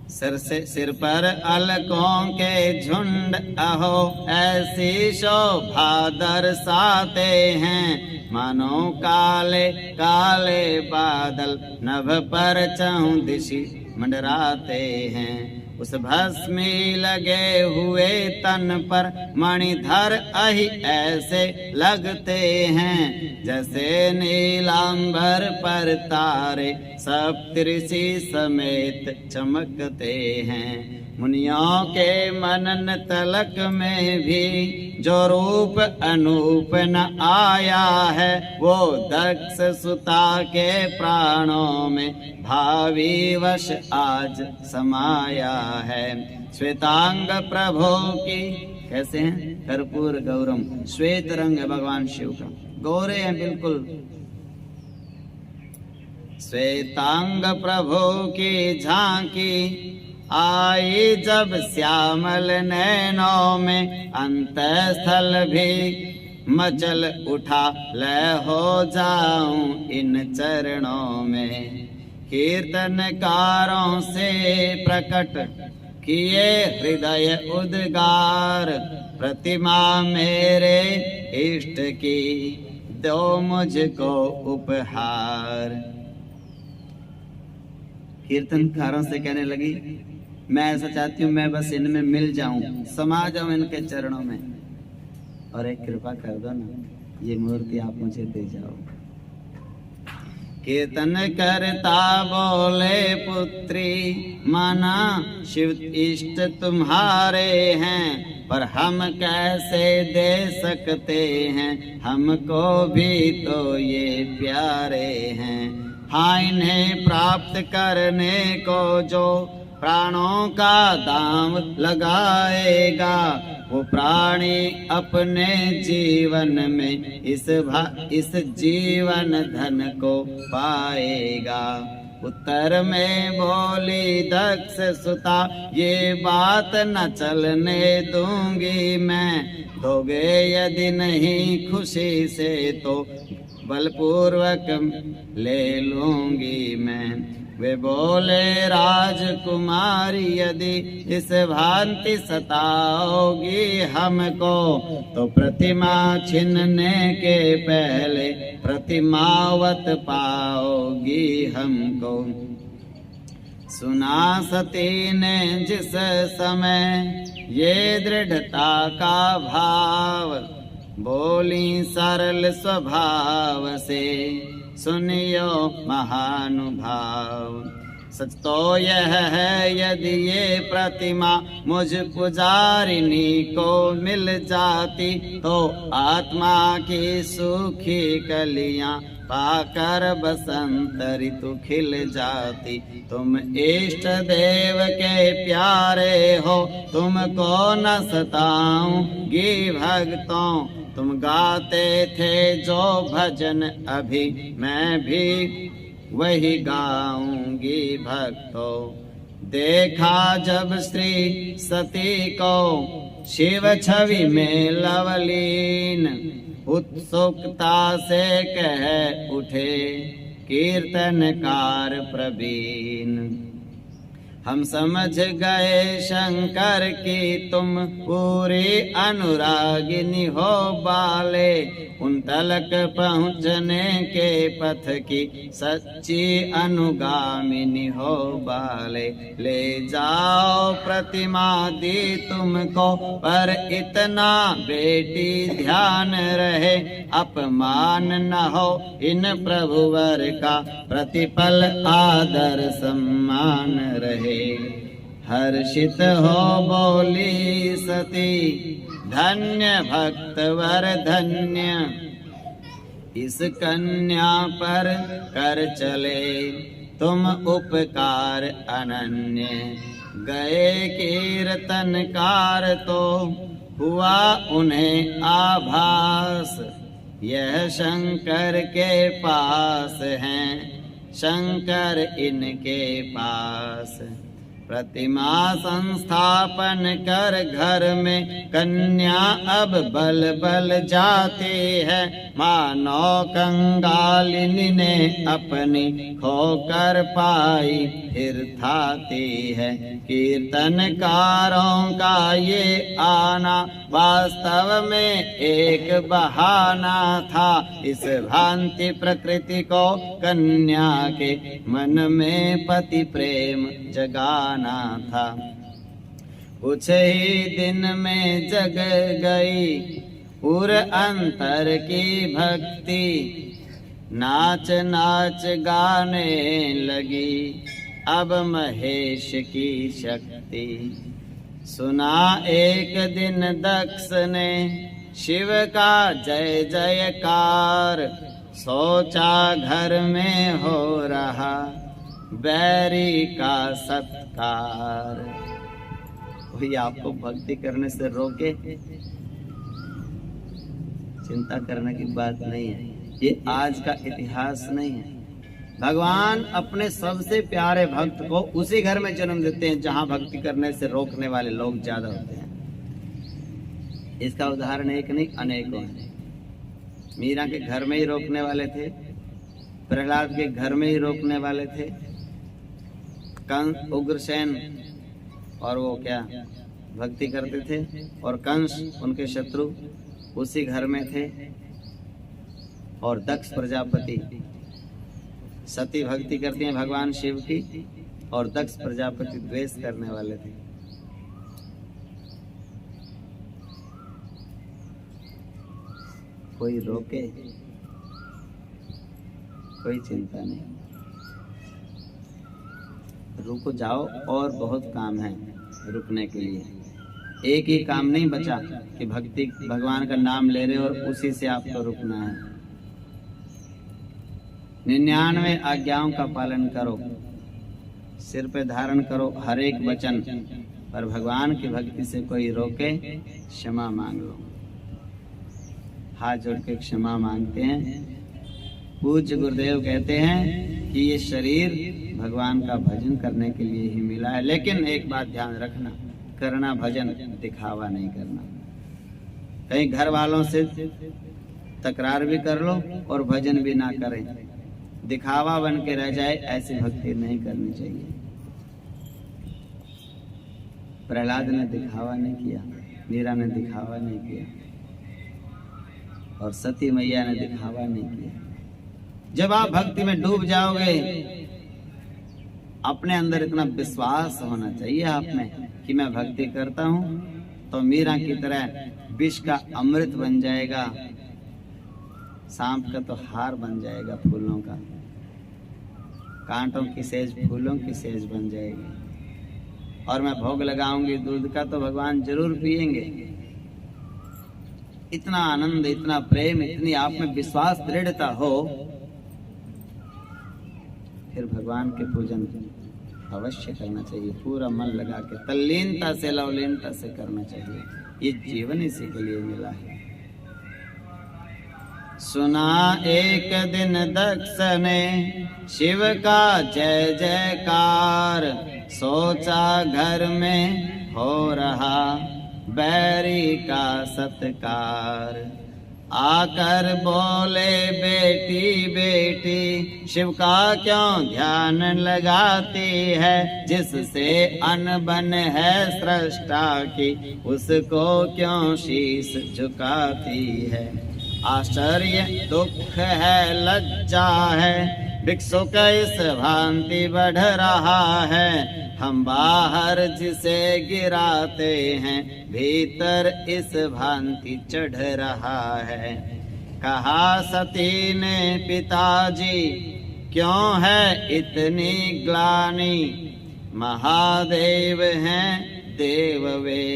Speaker 1: सिर पर अलकों के झुंड अहो ऐसी शोभा दर्शाते हैं, मानो काले काले बादल नभ पर चहुं दिशि मंडराते हैं। उस भस्मी लगे हुए तन पर मणिधर अहि ऐसे लगते हैं, जैसे नीलांबर पर तारे सप्तऋषि समेत चमकते हैं। मुनियों के मनन तलक में भी जो रूप अनूप न आया है, वो दक्ष सुता के प्राणों में भावी वश आज समाया है। श्वेतांग प्रभु की, कैसे हैं? कर्पूर गौरम, श्वेत रंग है भगवान शिव का, गोरे हैं बिल्कुल। श्वेतांग प्रभु की झांकी आई जब श्यामल नैनों में, अंतःस्थल भी मचल उठा, लय हो जाऊं इन चरणों में। कीर्तनकारों से प्रकट किए हृदय उद्गार, प्रतिमा मेरे इष्ट की दो मुझको उपहार। कीर्तनकारों से कहने लगी, मैं ऐसा चाहती हूँ, मैं बस इनमें मिल जाऊं, समा जाऊं इनके चरणों में, और एक कृपा कर दो ना, ये मूर्ति आप मुझे दे जाओ। कीर्तन करता बोले पुत्री, माना शिव इष्ट तुम्हारे हैं, पर हम कैसे दे सकते हैं, हमको भी तो ये प्यारे हैं। हाँ, इन्हें प्राप्त करने को जो प्राणों का दाम लगाएगा, वो प्राणी अपने जीवन में इस जीवन धन को पाएगा। उत्तर में बोली दक्ष सुता, ये बात न चलने दूंगी मैं, दोगे यदि नहीं खुशी से तो बलपूर्वक ले लूंगी मैं। वे बोले राजकुमारी, यदि इस भांति सताओगी हमको, तो प्रतिमा छीनने के पहले प्रतिमावत पाओगी हमको। सुना सती ने जिस समय ये दृढ़ता का भाव, बोली सरल स्वभाव से सुनियो महानुभाव। सच तो यह है, यदि ये प्रतिमा मुझ पुजारिनी को मिल जाती, तो आत्मा की सूखी कलियां पाकर बसंत ऋतु खिल जाती। तुम इष्ट देव के प्यारे हो, तुमको न सताऊंगी भक्तों, तुम गाते थे जो भजन अभी मैं भी वही गाऊंगी भक्तों। देखा जब श्री सती को शिव छवि में लवलीन, उत्सुकता से कह उठे कीर्तनकार प्रवीण। हम समझ गए शंकर की तुम पूरी अनुरागिनी हो बाले, उन तलक पहुँचने के पथ की सच्ची अनुगामिनी हो बाले। ले जाओ प्रतिमा दी तुमको, पर इतना बेटी ध्यान रहे, अपमान न हो इन प्रभुवर का, प्रतिपल आदर सम्मान रहे। हर्षित हो बोली सती, धन्य भक्तवर धन्य, इस कन्या पर कर चले तुम उपकार अनन्य। गए कीर्तनकार तो हुआ उन्हें आभास, यह शंकर के पास हैं शंकर इनके पास। प्रतिमा संस्थापन कर घर में कन्या अब बल बल जाती है। मानो कंगालिनी ने अपनी खोकर पाई फिर थाती है। कीर्तनकारों का ये आना वास्तव में एक बहाना था। इस भांति प्रकृति को कन्या के मन में पति प्रेम जगाना था। कुछ ही दिन में जग गई उर अंतर की भक्ति। नाच नाच गाने लगी अब महेश की शक्ति। सुना एक दिन दक्ष ने शिव का जय जयकार। सोचा घर में हो रहा बैरी का सत्कार। कोई आपको भक्ति करने से रोके, चिंता करने की बात नहीं है। ये आज का इतिहास नहीं है। भगवान अपने सबसे प्यारे भक्त को उसी घर में जन्म देते हैं जहां भक्ति करने से रोकने वाले लोग ज्यादा होते हैं। इसका उदाहरण एक नहीं अनेकों हैं। मीरा के घर में ही रोकने वाले थे, प्रहलाद के घर में ही रोकने वाले थे, कंस उग्रसेन और वो क्या भक्ति करते थे, और कंस उनके शत्रु उसी घर में थे, और दक्ष प्रजापति सती भक्ति करती हैं भगवान शिव की, और दक्ष प्रजापति द्वेष करने वाले थे। कोई रोके, कोई चिंता नहीं, रुको जाओ। और बहुत काम है रुकने के लिए। एक ही काम नहीं बचा कि भक्ति भगवान का नाम ले रहे और उसी से आपको रुकना है। 99 आज्ञाओं का पालन करो, सिर पे धारण करो हर एक वचन, पर भगवान की भक्ति से कोई रोके क्षमा मांग लो। हाथ जोड़ के क्षमा मांगते हैं। पूज्य गुरुदेव कहते हैं कि ये शरीर भगवान का भजन करने के लिए ही मिला है, लेकिन एक बात ध्यान रखना, करना भजन, दिखावा नहीं करना। कहीं घर वालों से तकरार भी कर लो और भजन भी ना करें, दिखावा बन के रह जाए, ऐसी भक्ति नहीं करनी चाहिए। प्रहलाद ने दिखावा नहीं किया, मीरा ने दिखावा नहीं किया, और सती मैया ने दिखावा नहीं किया। जब आप भक्ति में डूब जाओगे, अपने अंदर इतना विश्वास होना चाहिए आप में कि मैं भक्ति करता हूं तो मीरा की तरह विष का अमृत बन जाएगा, सांप का तो हार बन जाएगा, फूलों का, कांटों की सेज फूलों की सेज बन जाएगी, और मैं भोग लगाऊंगी दूध का तो भगवान जरूर पिएंगे। इतना आनंद, इतना प्रेम, इतनी आप में विश्वास, दृढ़ता हो, फिर भगवान के पूजन अवश्य करना चाहिए। पूरा मन लगा के, तल्लीनता से, लवलीनता से करना चाहिए। ये जीवन इसी के लिए मिला है। सुना एक दिन दक्ष ने शिव का जय जयकार। सोचा घर में हो रहा बैरी का सत्कार। आकर बोले बेटी बेटी शिव का क्यों ध्यान लगाती है। जिससे अनबन है सृष्टा की उसको क्यों शीश झुकाती है। आश्चर्य दुख है लज्जा है भिक्षु का इस भांति बढ़ रहा है। हम बाहर जिसे गिराते हैं भीतर इस भांति चढ़ रहा है। कहा सती ने पिताजी क्यों है इतनी ग्लानि। महादेव हैं देव वे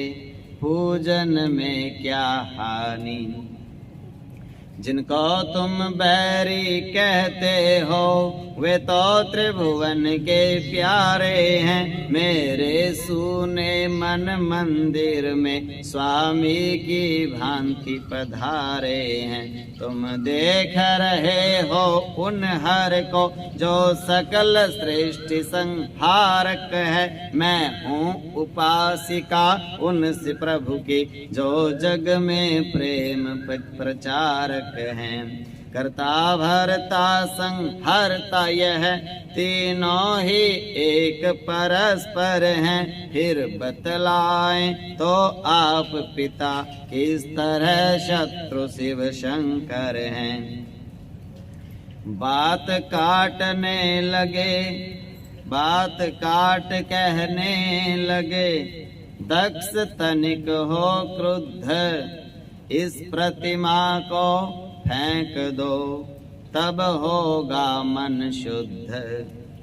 Speaker 1: पूजन में क्या हानि। जिनको तुम बैरी कहते हो वे तो त्रिभुवन के प्यारे हैं। मेरे सूने मन मंदिर में स्वामी की भांति पधारे हैं। तुम देख रहे हो उन हर को जो सकल सृष्टि संहारक है। मैं हूँ उपासिका उनसे प्रभु की जो जग में प्रेम प्रचारक हैं। कर्ता भरता संहरता यह तीनों ही एक परस्पर हैं। फिर बतलाएं तो आप पिता किस तरह शत्रु शिव शंकर हैं। बात काटने लगे, बात काट कहने लगे, दक्ष तनिक हो क्रुद्ध, इस प्रतिमा को फेंक दो तब होगा मन शुद्ध।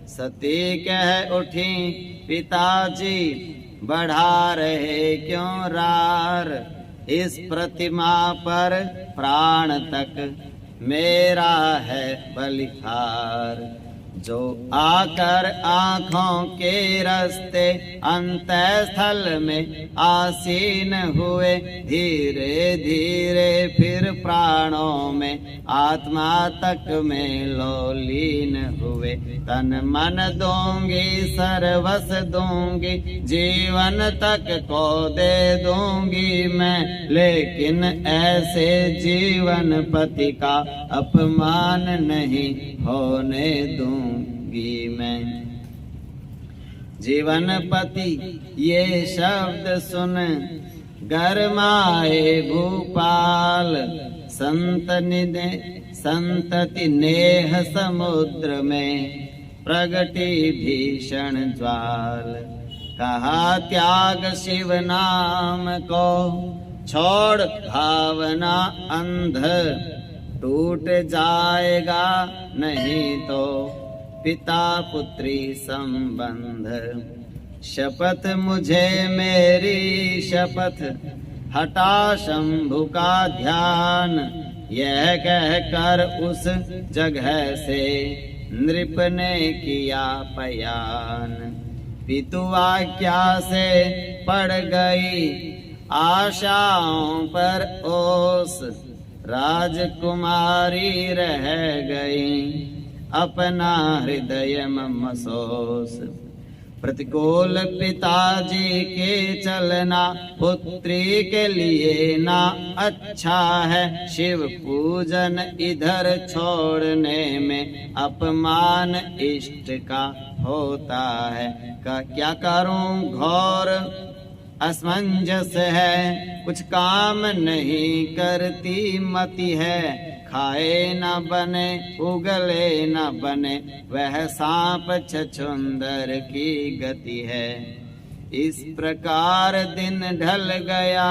Speaker 1: सती कह उठी पिताजी बढ़ा रहे क्यों रार, इस प्रतिमा पर प्राण तक मेरा है बलिहार। जो आकर आँखों के रास्ते अंतःस्थल में आसीन हुए, धीरे धीरे फिर प्राणों में आत्मा तक में लोलीन हुए। तन मन दूंगी सर्वस दूंगी, जीवन तक को दे दूंगी मैं, लेकिन ऐसे जीवन पति का अपमान नहीं होने दूंगी मैं। जीवन पति ये शब्द सुन गरमाए भूपाल, संतति नेह समुद्र में प्रगटी भीषण ज्वाल। कहा त्याग शिव नाम को छोड़ भावना अंध, टूट जाएगा नहीं तो पिता पुत्री संबंध। शपथ मुझे मेरी शपथ, हटा शंभु का ध्यान, यह कहकर उस जगह से नृप ने किया पयान। पितु आज्ञा से पड़ गई आशाओं पर ओस, राजकुमारी रह गई अपना हृदय ममसोस। प्रतिकूल पिताजी के चलना पुत्री के लिए ना अच्छा है, शिव पूजन इधर छोड़ने में अपमान इष्ट का होता है। क्या करूं घोर असमंजस है, कुछ काम नहीं करती मति है, खाए न बने उगले न बने वह सांप छछुंदर की गति है। इस प्रकार दिन ढल गया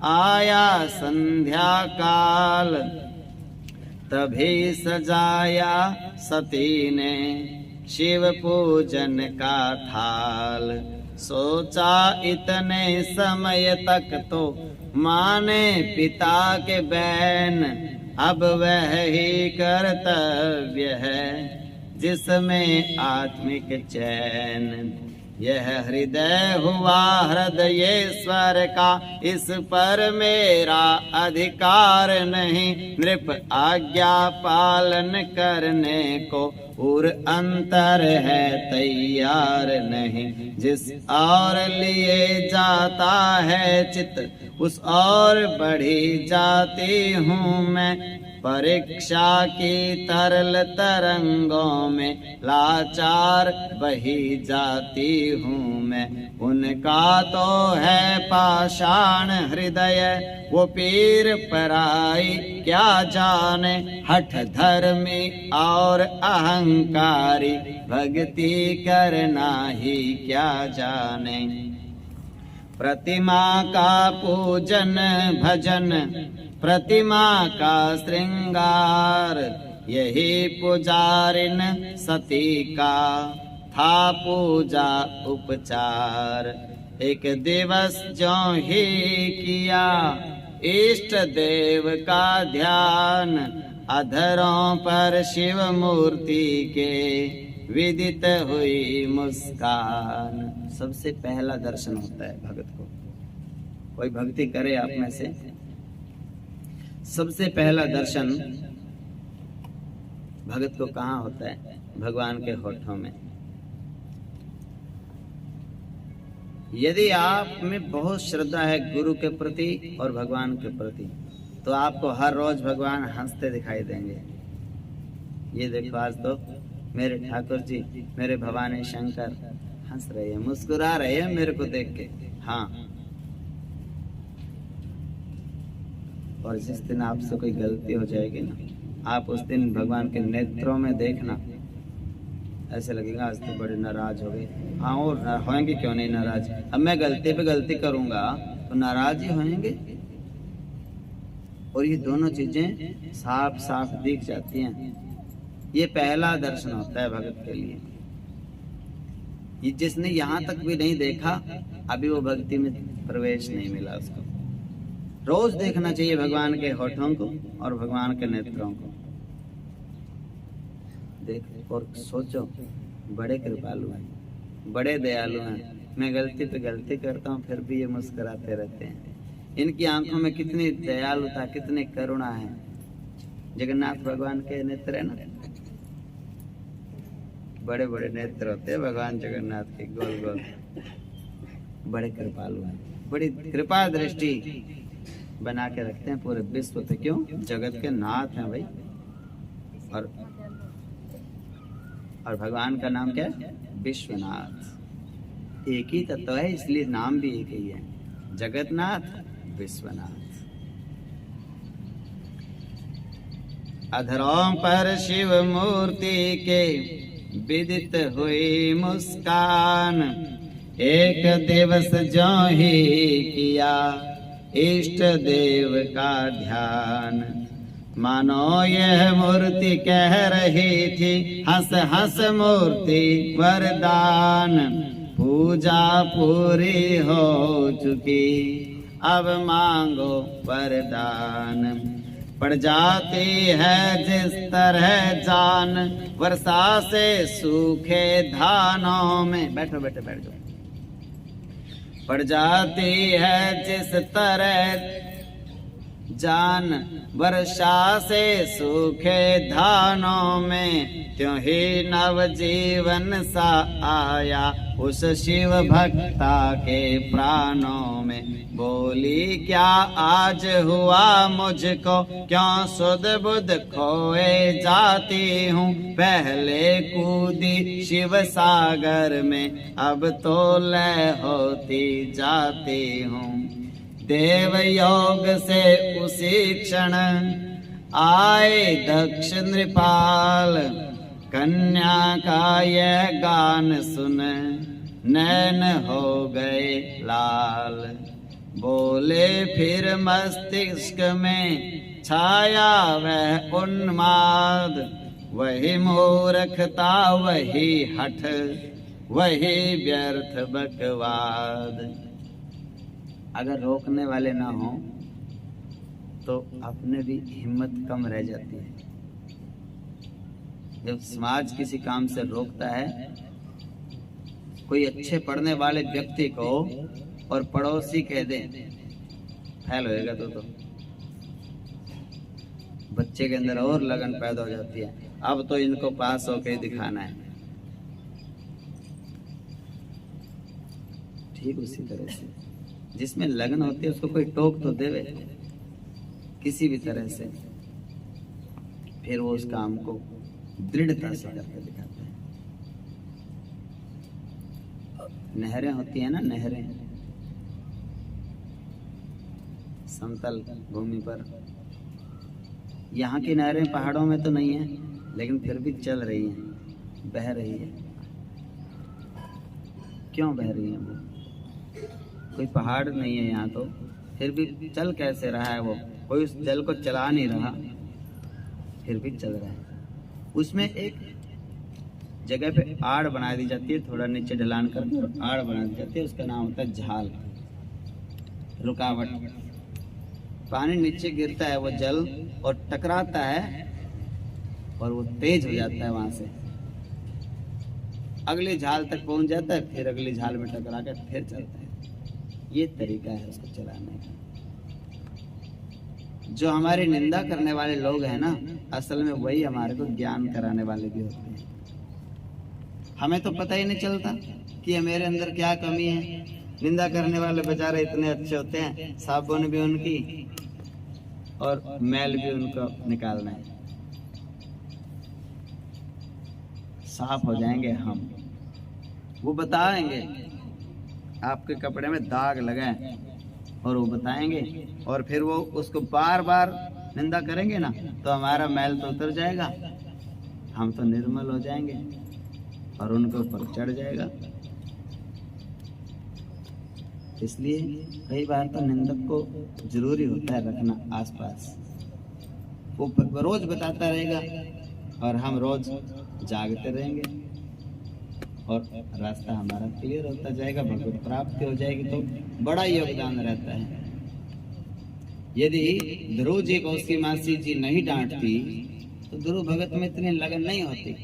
Speaker 1: आया संध्या काल, तभी सजाया सती ने शिव पूजन का थाल। सोचा इतने समय तक तो माने पिता के बैन, अब वह ही कर्तव्य है जिसमें आत्मिक चैन। यह हृदय हुआ हृदयेश्वर का, इस पर मेरा अधिकार नहीं, नृप आज्ञा पालन करने को और अंतर है तैयार नहीं। जिस और लिए जाता है चित उस और बढ़ी जाती हूँ मैं, परीक्षा की तरल तरंगों में लाचार बही जाती हूँ मैं। उनका तो है पाषाण हृदय वो पीर पराई क्या जाने, हठ धर्मी और अहंकारी भक्ति करना ही क्या जाने। प्रतिमा का पूजन भजन प्रतिमा का श्रृंगार, यही पुजारिन सती का था पूजा उपचार। एक दिवस जो ही किया इष्ट देव का ध्यान, अधरों पर शिव मूर्ति के विदित हुई मुस्कान। सबसे पहला दर्शन होता है भगत को। कोई भक्ति करे आप में से, सबसे पहला दर्शन भगत को कहाँ होता है? भगवान के होठों में। यदि आप में बहुत श्रद्धा है गुरु के प्रति और भगवान के प्रति, तो आपको हर रोज भगवान हंसते दिखाई देंगे। ये देखो, आज तो मेरे ठाकुर जी, मेरे भवानी शंकर हंस रहे हैं, मुस्कुरा रहे हैं मेरे को देख के। हाँ, और जिस दिन आपसे कोई गलती हो जाएगी ना, आप उस दिन भगवान के नेत्रों में देखना, ऐसे लगेगा आज तो बड़े नाराज हो गए। हाँ, और होंगे, क्यों नहीं नाराज? अब मैं गलती पे गलती करूंगा तो नाराज ही होंगे। और ये दोनों चीजें साफ साफ दिख जाती हैं। ये पहला दर्शन होता है भगत के लिए। ये जिसने यहाँ तक भी नहीं देखा, अभी वो भक्ति में प्रवेश नहीं मिला उसको। रोज देखना चाहिए भगवान के होठों को और भगवान के नेत्रों को। देख और सोचो, बड़े कृपालु हैं, बड़े दयालु हैं। मैं गलती पे गलती करता हूँ, फिर भी ये मुस्कुराते रहते हैं। इनकी आंखों में कितनी दयालुता, कितनी करुणा है। जगन्नाथ भगवान के नेत्र है ना, बड़े बड़े नेत्र होते हैं भगवान जगन्नाथ के, गोल गोल। बड़े कृपालु हैं, बड़ी कृपा दृष्टि बना के रखते हैं पूरे विश्व पे। क्यों? जगत के नाथ हैं भाई। और भगवान का नाम क्या है? विश्वनाथ। एक ही तत्व है, इसलिए नाम भी एक ही है, जगन्नाथ, विश्वनाथ। अधरों पर शिव मूर्ति के विदित हुई मुस्कान, एक दिवस जो ही किया इष्ट देव का ध्यान। मानो यह मूर्ति कह रही थी, हंस हंस मूर्ति वरदान। पूजा पूरी हो चुकी, अब मांगो वरदान। पड़ जाती है जिस तरह जान, वर्षा से सूखे धानों में। बैठो बैठो बैठ जाओ। पड़ जाती है जिस तरह जान, वर्षा से सूखे धानों में। त्यों ही नव जीवन सा आया उस शिव भक्ता के प्राणों में। बोली क्या आज हुआ मुझको, क्यों सुध बुध खोए जाती हूँ। पहले कूदी शिव सागर में, अब तो लय होती जाती हूँ। देव योग से उसी क्षण आए दक्ष नृपाल, कन्या का यह गान सुन नैन हो गए लाल। बोले फिर मस्तिष्क में छाया वह उन्माद, वही मूर्खता वही हठ वही व्यर्थ बकवाद। अगर रोकने वाले ना हो तो अपने भी हिम्मत कम रह जाती है। जब समाज किसी काम से रोकता है, कोई अच्छे पढ़ने वाले व्यक्ति को और पड़ोसी कह दे फेल होएगा तो बच्चे के अंदर और लगन पैदा हो जाती है। अब तो इनको पास होके ही दिखाना है। ठीक उसी तरह से जिसमें लगन होती है उसको कोई टोक तो देवे किसी भी तरह से, फिर वो उस काम को दृढ़ता से करके दिखाते हैं। नहरें होती है ना, नहरें समतल भूमि पर, यहाँ की नहरें पहाड़ों में तो नहीं है, लेकिन फिर भी चल रही हैं, बह रही है। क्यों बह रही है? वो कोई पहाड़ नहीं है यहाँ, तो फिर भी चल कैसे रहा है? वो कोई उस जल को चला नहीं रहा, फिर भी चल रहा है। उसमें एक जगह पे आड़ बना दी जाती है, थोड़ा नीचे ढलान कर आड़ बना दी जाती है, उसका नाम होता है झाल, रुकावट। पानी नीचे गिरता है वो जल और टकराता है और वो तेज हो जाता है, वहां से अगली झाल तक पहुंच जाता है, फिर अगली झाल में टकरा कर फिर चलता है। ये तरीका है उसको चलाने का। जो हमारी निंदा करने वाले लोग हैं ना, असल में वही हमारे को ज्ञान कराने वाले भी होते हैं। हमें तो पता ही नहीं चलता कि मेरे अंदर क्या कमी है। निंदा करने वाले बेचारे इतने अच्छे होते हैं, साबुन भी उनकी और मैल भी उनको निकालना है, साफ हो जाएंगे हम। वो बताएंगे आपके कपड़े में दाग लगा है और वो बताएंगे, और फिर वो उसको बार बार निंदा करेंगे ना, तो हमारा मैल तो उतर जाएगा, हम तो निर्मल हो जाएंगे और उनके ऊपर चढ़ जाएगा। इसलिए कई बार तो निंदक को जरूरी होता है रखना आसपास। वो रोज बताता रहेगा और हम रोज जागते रहेंगे और रास्ता हमारा क्लियर होता जाएगा, भगवत प्राप्ति हो जाएगी। तो बड़ा योगदान रहता है। यदि ध्रुव जी को उसकी मासी जी नहीं डांटती तो ध्रुव भगत में इतनी लगन नहीं होती।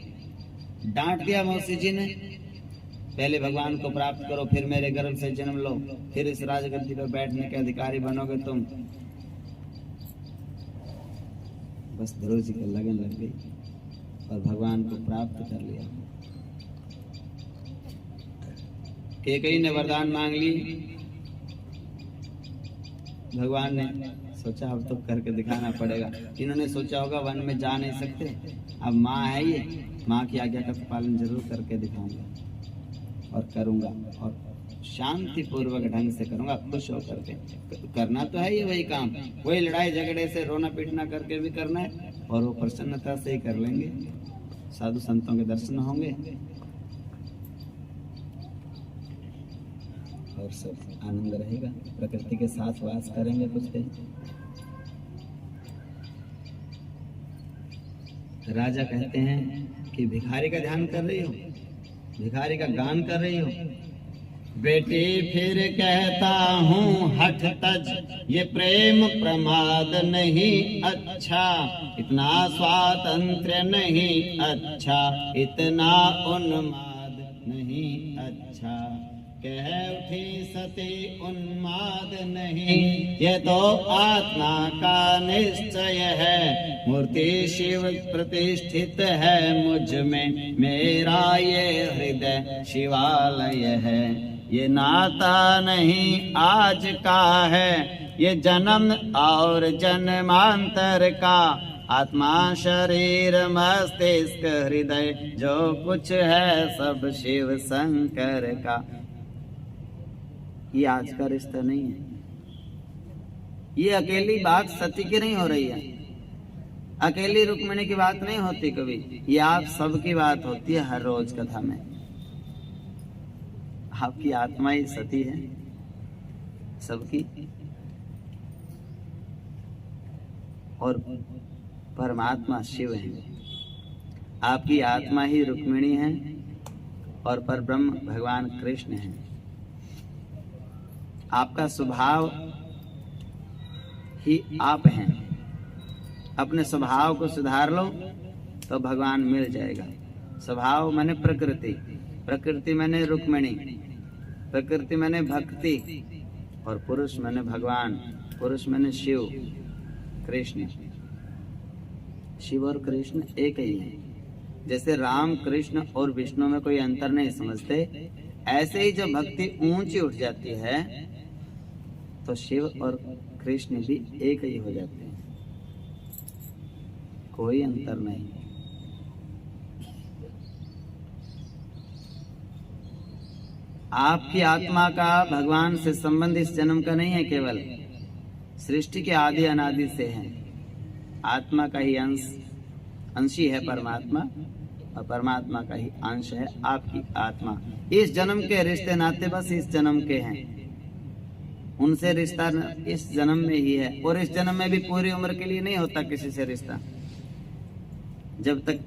Speaker 1: डांट दिया मौसी जी ने, पहले भगवान को प्राप्त करो, फिर मेरे गर्भ से जन्म लो, फिर इस राजगद्दी पर बैठने के अधिकारी बनोगे तुम। बस ध्रुव जी को लगन लग गई और भगवान को प्राप्त कर लिया। कैकेयी ने वरदान मांग ली, भगवान ने सोचा अब तो करके दिखाना पड़ेगा। इन्होंने सोचा होगा वन में जा नहीं सकते, अब माँ है ये, माँ की आज्ञा का पालन जरूर करके दिखाऊंगा और करूंगा, और शांति पूर्वक ढंग से करूंगा, खुश होकर के। करना तो है ये वही काम, वही लड़ाई झगड़े से रोना पीटना करके भी करना है, और वो प्रसन्नता से ही कर लेंगे। साधु संतों के दर्शन होंगे और सब आनंद रहेगा, प्रकृति के साथ वास करेंगे कुछ दिन। राजा कहते हैं कि भिखारी का ध्यान कर रही हो, भिखारी का गान कर रही हो। बेटी फिर कहता हूँ हठ तज, ये प्रेम प्रमाद नहीं अच्छा, इतना स्वातंत्र्य नहीं अच्छा, इतना उन्माद नहीं अच्छा। कह उठी सती उन्माद नहीं, ये तो आत्मा का निश्चय है, मूर्ति शिव प्रतिष्ठित है मुझ में, मेरा ये हृदय शिवालय है। ये नाता नहीं आज का है, ये जन्म और जन्मांतर का, आत्मा शरीर मस्तिष्क हृदय जो कुछ है सब शिव शंकर का। ये आज का रिश्ता नहीं है। ये अकेली बात सती की नहीं हो रही है, अकेली रुक्मिणी की बात नहीं होती कभी, ये आप सबकी बात होती है हर रोज कथा में। आपकी आत्मा ही सती है सबकी, और परमात्मा शिव है। आपकी आत्मा ही रुक्मिणी है और परब्रह्म भगवान कृष्ण है। आपका स्वभाव ही आप हैं। अपने स्वभाव को सुधार लो तो भगवान मिल जाएगा। स्वभाव माने प्रकृति, प्रकृति माने रुक्मिणी, प्रकृति माने भक्ति, और पुरुष माने भगवान, पुरुष माने शिव कृष्ण। शिव और कृष्ण एक ही है। जैसे राम कृष्ण और विष्णु में कोई अंतर नहीं समझते, ऐसे ही जब भक्ति ऊंची उठ जाती है तो शिव और कृष्ण भी एक ही हो जाते हैं, कोई अंतर नहीं। आपकी आत्मा का भगवान से संबंध इस जन्म का नहीं है, केवल सृष्टि के आदि अनादि से है। आत्मा का ही अंशी है परमात्मा, और परमात्मा का ही अंश है आपकी आत्मा। इस जन्म के रिश्ते नाते बस इस जन्म के हैं, उनसे रिश्ता इस जन्म में ही है, और इस जन्म में भी पूरी उम्र के लिए नहीं होता किसी से रिश्ता। जब तक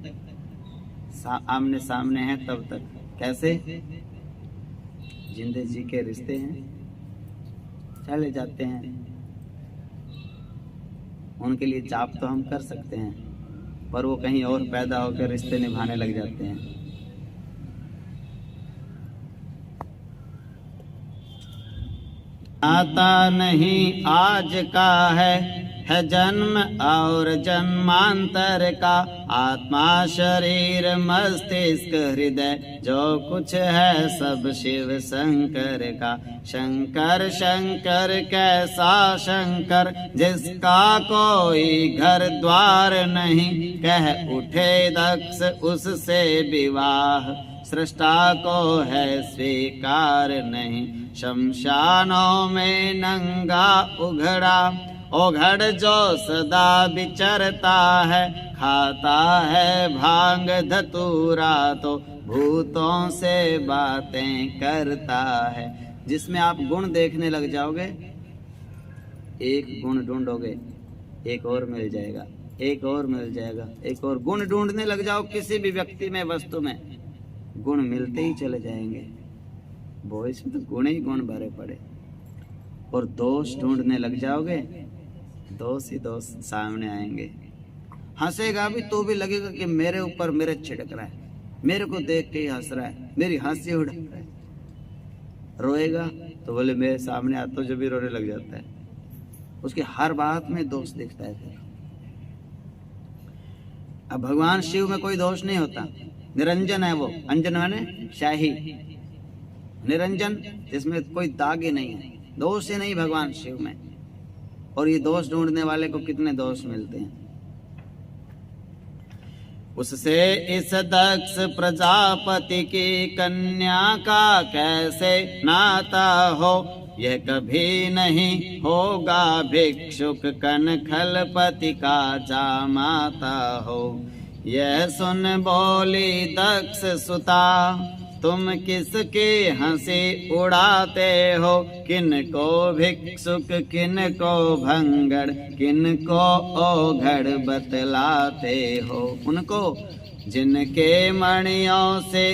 Speaker 1: आमने सामने है तब तक। कैसे? जिंदे जी के रिश्ते हैं, चले जाते हैं, उनके लिए जाप तो हम कर सकते हैं, पर वो कहीं और पैदा होकर रिश्ते निभाने लग जाते हैं। आता नहीं आज का है जन्म और जन्मांतर का, आत्मा शरीर मस्तिष्क हृदय जो कुछ है सब शिव शंकर का। शंकर शंकर कैसा शंकर जिसका कोई घर द्वार नहीं, कह उठे दक्ष उससे विवाह सृष्टा को है स्वीकार नहीं। शमशानों में नंगा उघड़ा ओघड़ जो सदा विचरता है, खाता है भांग धतूरा तो भूतों से बातें करता है। जिसमें आप गुण देखने लग जाओगे, एक गुण ढूंढोगे एक और मिल जाएगा, एक और मिल जाएगा, एक और गुण ढूंढने लग जाओ किसी भी व्यक्ति में वस्तु में, गुण मिलते ही चले जाएंगे। वो इसमें तो गुण ही गुण भरे पड़े। और दोष ढूंढने लग जाओगे, दोष ही दोष सामने आएंगे। हंसेगा भी तो भी लगेगा कि मेरे ऊपर मेरे छिड़क रहा है, मेरे को देख के ही हंस रहा है, मेरी हंसी उड़ रहा है। रोएगा तो बोले मेरे सामने आता, जब भी रोने लग जाता है। उसके हर बात में दोष दिखता है फिर। अब भगवान शिव में कोई दोष नहीं होता, निरंजन है वो। अंजन माने शाही, निरंजन जिसमें कोई दाग ही नहीं है, दोष ही नहीं भगवान शिव में। और ये दोष ढूंढने वाले को कितने दोष मिलते हैं। उससे इस दक्ष प्रजापति की कन्या का कैसे नाता हो, यह कभी नहीं होगा भिक्षुक कनखलपति का जामाता हो। यह सुन बोली दक्ष सुता, तुम किसकी हंसी उड़ाते हो, किनको भिक्षुक किनको भंगड़ किनको ओघड़ बतलाते हो। उनको जिनके मणियों से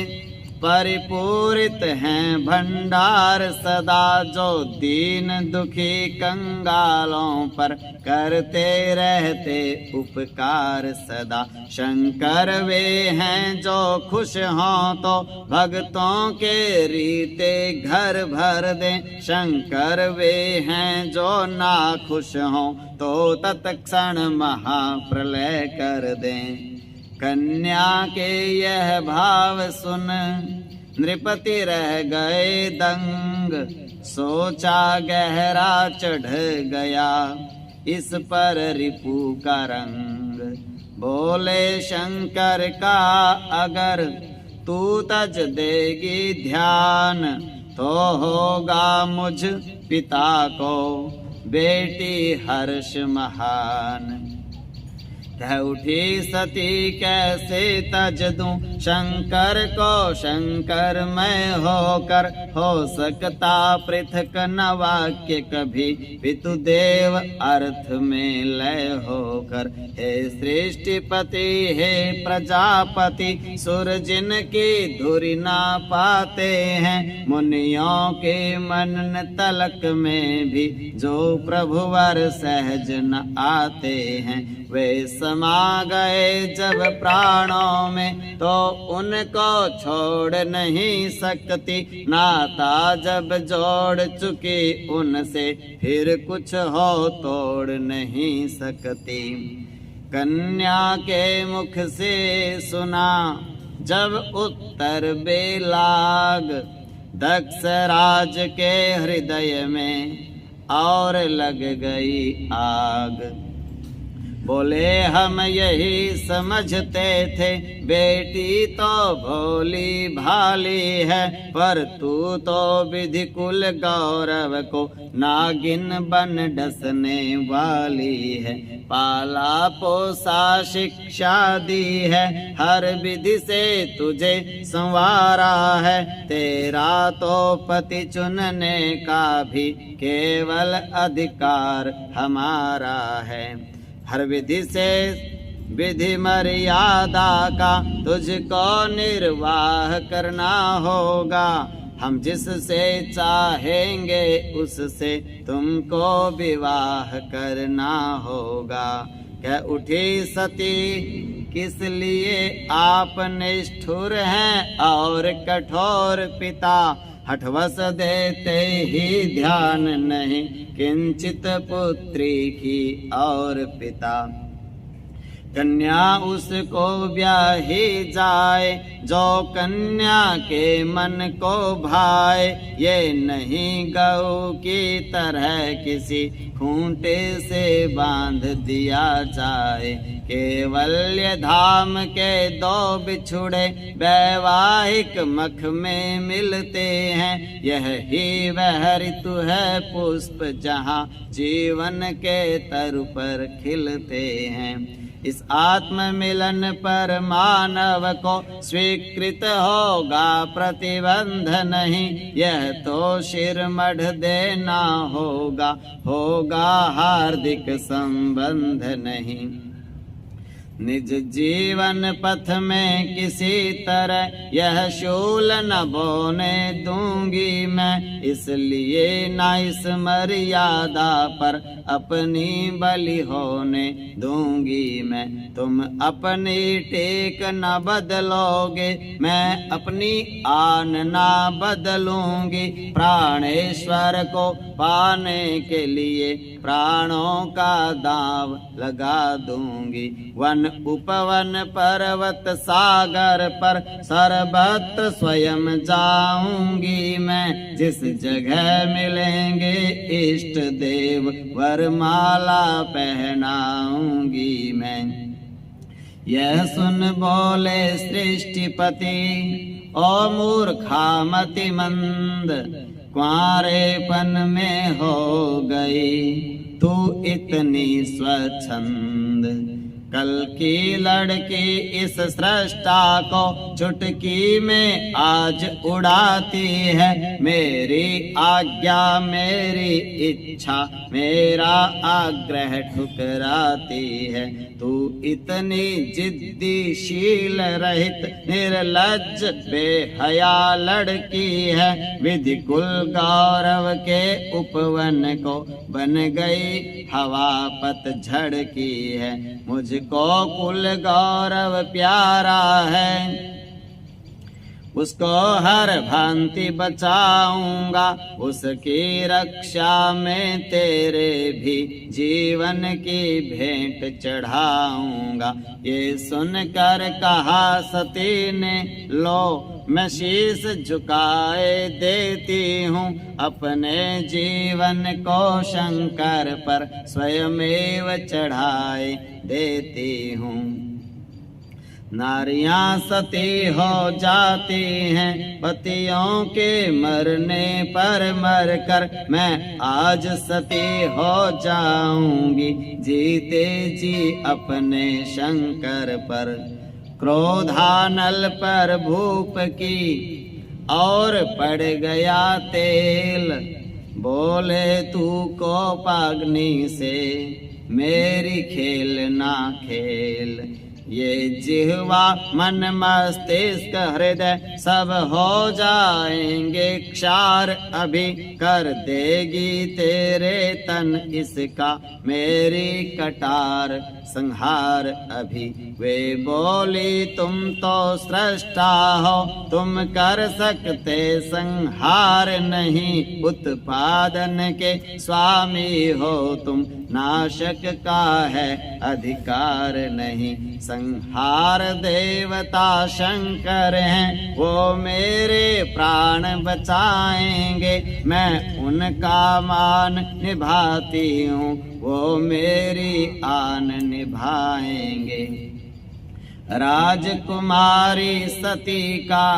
Speaker 1: परिपूरित हैं भंडार सदा, जो दीन दुखी कंगालों पर करते रहते उपकार सदा। शंकर वे हैं जो खुश हों तो भक्तों के रीते घर भर दें, शंकर वे हैं जो ना खुश हों तो तत्क्षण महाप्रलय कर दें। कन्या के यह भाव सुन नृपति रह गए दंग, सोचा गहरा चढ़ गया इस पर रिपु का रंग। बोले शंकर का अगर तू तज देगी ध्यान, तो होगा मुझ पिता को बेटी हर्ष महान। कह उठी सती कैसे तज दूं शंकर को, शंकर मैं होकर हो सकता पृथक न वाक्य कभी, पितुदेव अर्थ में लय होकर। हे सृष्टिपति हे प्रजापति, सुर जिनकी धुरी ना पाते हैं, मुनियों के मनन तलक में भी जो प्रभुवर सहज न आते हैं। वे समा गए जब प्राणों में तो उनको छोड़ नहीं सकती, नाता जब जोड़ चुकी उनसे फिर कुछ हो तोड़ नहीं सकती। कन्या के मुख से सुना जब उत्तर बेलाग, दक्ष राज के हृदय में और लग गई आग। बोले हम यही समझते थे बेटी तो भोली भाली है, पर तू तो विधि कुल गौरव को नागिन बन डसने वाली है। पाला पोसा शिक्षा दी है, हर विधि से तुझे संवारा है, तेरा तो पति चुनने का भी केवल अधिकार हमारा है। हर विधि से विधि मर्यादा का तुझको निर्वाह करना होगा, हम जिससे चाहेंगे उससे तुमको विवाह करना होगा। कह उठी सती किस लिए आप निष्ठुर हैं और कठोर पिता, हठवस देते ही ध्यान नहीं किंचित पुत्री की और पिता। कन्या उसको ब्याही जाए जो कन्या के मन को भाए, ये नहीं गऊ की तरह किसी खूंटे से बांध दिया जाए। केवल्य धाम के दो बिछुड़े वैवाहिक मख में मिलते हैं, यह ही वह ऋतु है पुष्प जहाँ जीवन के तरु पर खिलते हैं। इस आत्म मिलन पर मानव को स्वीकृत होगा प्रतिबंध नहीं, यह तो शिर मढ़ देना होगा, होगा हार्दिक संबंध नहीं। निज जीवन पथ में किसी तरह यह शूल न बोने दूंगी मैं, इसलिए न इस मर्यादा पर अपनी बलि होने दूंगी मैं। तुम अपनी टेक न बदलोगे, मैं अपनी आन न बदलूंगी। प्राणेश्वर को पाने के लिए प्राणों का दांव लगा दूंगी। वन उपवन पर्वत सागर पर सर्वत्र स्वयं जाऊंगी मैं, जिस जगह मिलेंगे इष्ट देव वरमाला पहनाऊंगी मैं। यह सुन बोले सृष्टिपति ओ मूर्खा मति मंद, कुंवारेपन में हो गई तू इतनी स्वच्छंद। कल की लड़की इस सृष्टा को चुटकी में आज उड़ाती है, मेरी आज्ञा मेरी इच्छा मेरा आग्रह ठुकराती है। तू इतनी जिद्दी शील रहित निर्लज्ज बेहया लड़की है, विधि कुल गौरव के उपवन को बन गई हवा पतझड़ की है। मुझको कुल गौरव प्यारा है, उसको हर भांति बचाऊंगा, उसकी रक्षा में तेरे भी जीवन की भेंट चढ़ाऊंगा। ये सुनकर कहा सती ने लो मैं शीश झुकाए देती हूँ, अपने जीवन को शंकर पर स्वयमेव चढ़ाए देती हूँ। नारियां सती हो जाती हैं पतियों के मरने पर मर कर, मैं आज सती हो जाऊंगी जीते जी अपने शंकर पर। क्रोधानल पर भूप की और पड़ गया तेल, बोले तू कोपाग्नि से मेरी खेल ना खेल। ये जिह्वा मन मस्तिष्क हृदय सब हो जाएंगे क्षार, अभी कर देगी तेरे तन इसका मेरी कटार संहार अभी। वे बोली तुम तो सृष्टा हो, तुम कर सकते संहार नहीं, उत्पादन के स्वामी हो तुम, नाशक का है अधिकार नहीं। संहार देवता शंकर हैं, वो मेरे प्राण बचाएंगे, मैं उनका मान निभाती हूँ, वो मेरी आन निभाएंगे। राजकुमारी सती का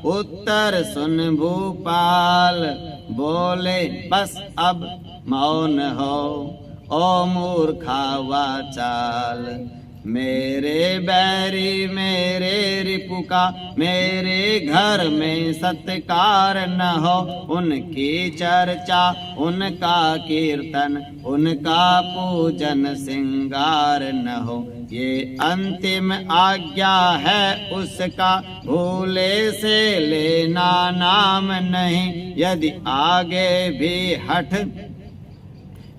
Speaker 1: उत्तर सुन भूपाल, बोले बस अब मौन हो ओ मूर्खा वाचाल। मेरे बैरी मेरे रिपु का मेरे घर में सत्कार न हो। उनकी चर्चा उनका कीर्तन उनका पूजन सिंगार न हो। ये अंतिम आज्ञा है उसका भूले से लेना नाम नहीं। यदि आगे भी हठ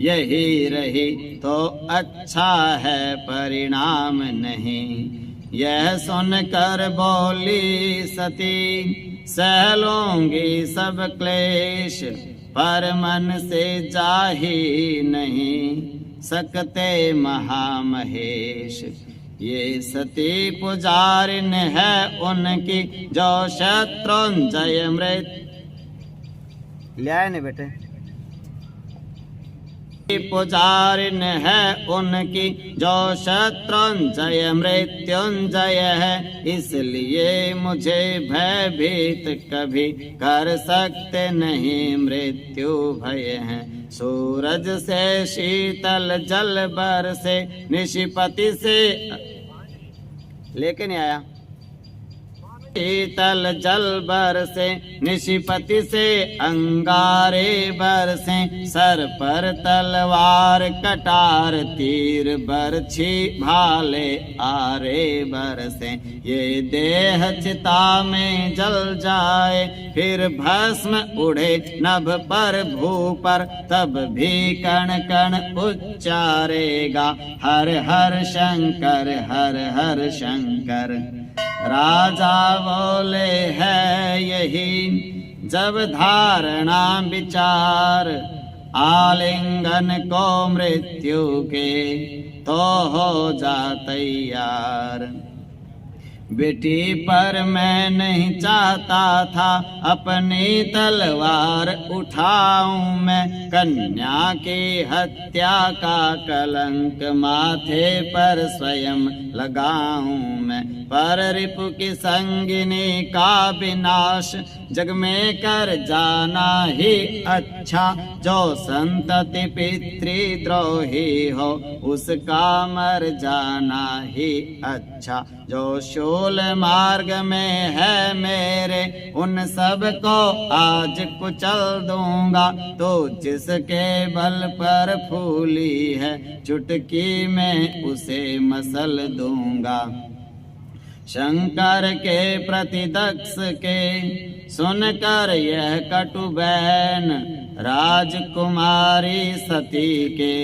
Speaker 1: यही रही तो अच्छा है परिणाम नहीं। यह सुनकर बोली सती सह लूंगी सब क्लेश पर मन से जा ही नहीं सकते महामहेश। ये सती पुजारिन है उनकी जो शत्रुंजय मृत ले आए ने बेटे। पुजारिन है उनकी जो शत्रुंजय मृत्युंजय है। इसलिए मुझे भयभीत कभी कर सकते नहीं मृत्यु भय है। सूरज से शीतल जल बरसे निशिपति से लेके नहीं आया। शीतल जल बरसे निशिपति से अंगारे बरसे। सर पर तलवार कटार तीर बरछी भाले आरे बरसे। ये देह चिता में जल जाए फिर भस्म उड़े नभ पर भू पर तब भी कण कण उच्चारेगा हर हर शंकर हर हर शंकर। राजा बोले है यही जब धारणा विचार आलिंगन को मृत्यु के तो हो जा तैयार। बेटी पर मैं नहीं चाहता था अपनी तलवार उठाऊं मैं। कन्या की हत्या का कलंक माथे पर स्वयं लगाऊं मैं। पर रिपु की संगिनी का विनाश जग में कर जाना ही अच्छा। जो संतति पितृद्रोही हो उसका मर जाना ही अच्छा। जो शूल मार्ग में है मेरे उन सब को आज कुचल दूंगा। तो जिसके बल पर फूली है चुटकी में उसे मसल दूंगा। शंकर के प्रति दक्ष के सुनकर यह कटु बैन राजकुमारी सती के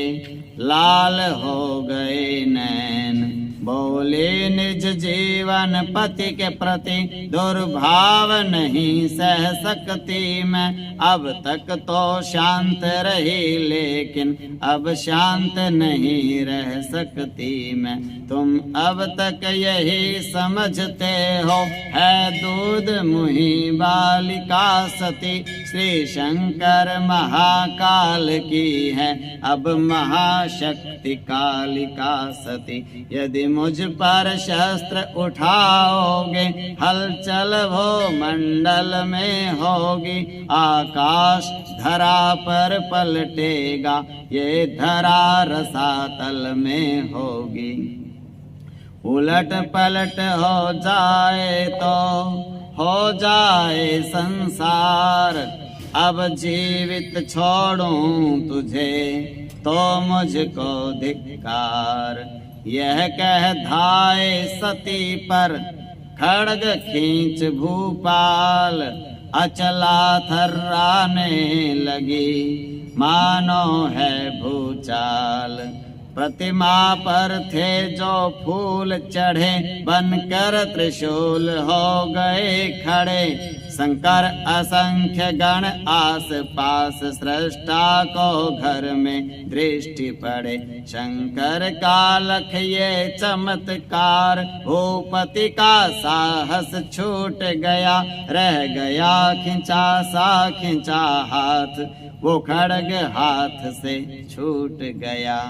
Speaker 1: लाल हो गए नैन। बोले निज जीवन पति के प्रति दुर्भाव नहीं सह सकती मैं। अब तक तो शांत रही लेकिन अब शांत नहीं रह सकती मैं। तुम अब तक यही समझते हो है दूध मुही बालिका सती। श्री शंकर महाकाल की है अब महाशक्ति कालिका सती। यदि मुझ पर शस्त्र उठाओगे हलचल वो मंडल में होगी। आकाश धरा पर पलटेगा ये धरा रसातल में होगी। उलट पलट हो जाए तो हो जाए संसार। अब जीवित छोड़ूं तुझे तो मुझको धिक्कार। यह कह धाये सती पर खड्ग खींच भूपाल। अचला थर्राने लगी मानो है भूचाल। प्रतिमा पर थे जो फूल चढ़े बनकर त्रिशूल हो गए खड़े। शंकर असंख्य गण आस पास सृष्टा को घर में दृष्टि पड़े। शंकर का लख ये चमत्कार भूपति का साहस छूट गया। रह गया खिंचा सा खिंचा हाथ वो खड्ग हाथ से छूट गया।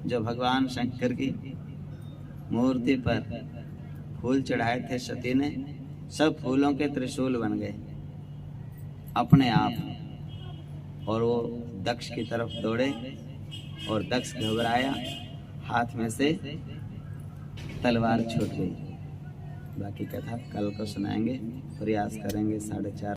Speaker 1: जो भगवान शंकर की मूर्ति पर फूल चढ़ाए थे सती ने सब फूलों के त्रिशूल बन गए अपने आप। और वो दक्ष की तरफ दौड़े और दक्ष घबराया हाथ में से तलवार छूट गई। बाकी कथा कल को सुनाएंगे, प्रयास करेंगे 4:30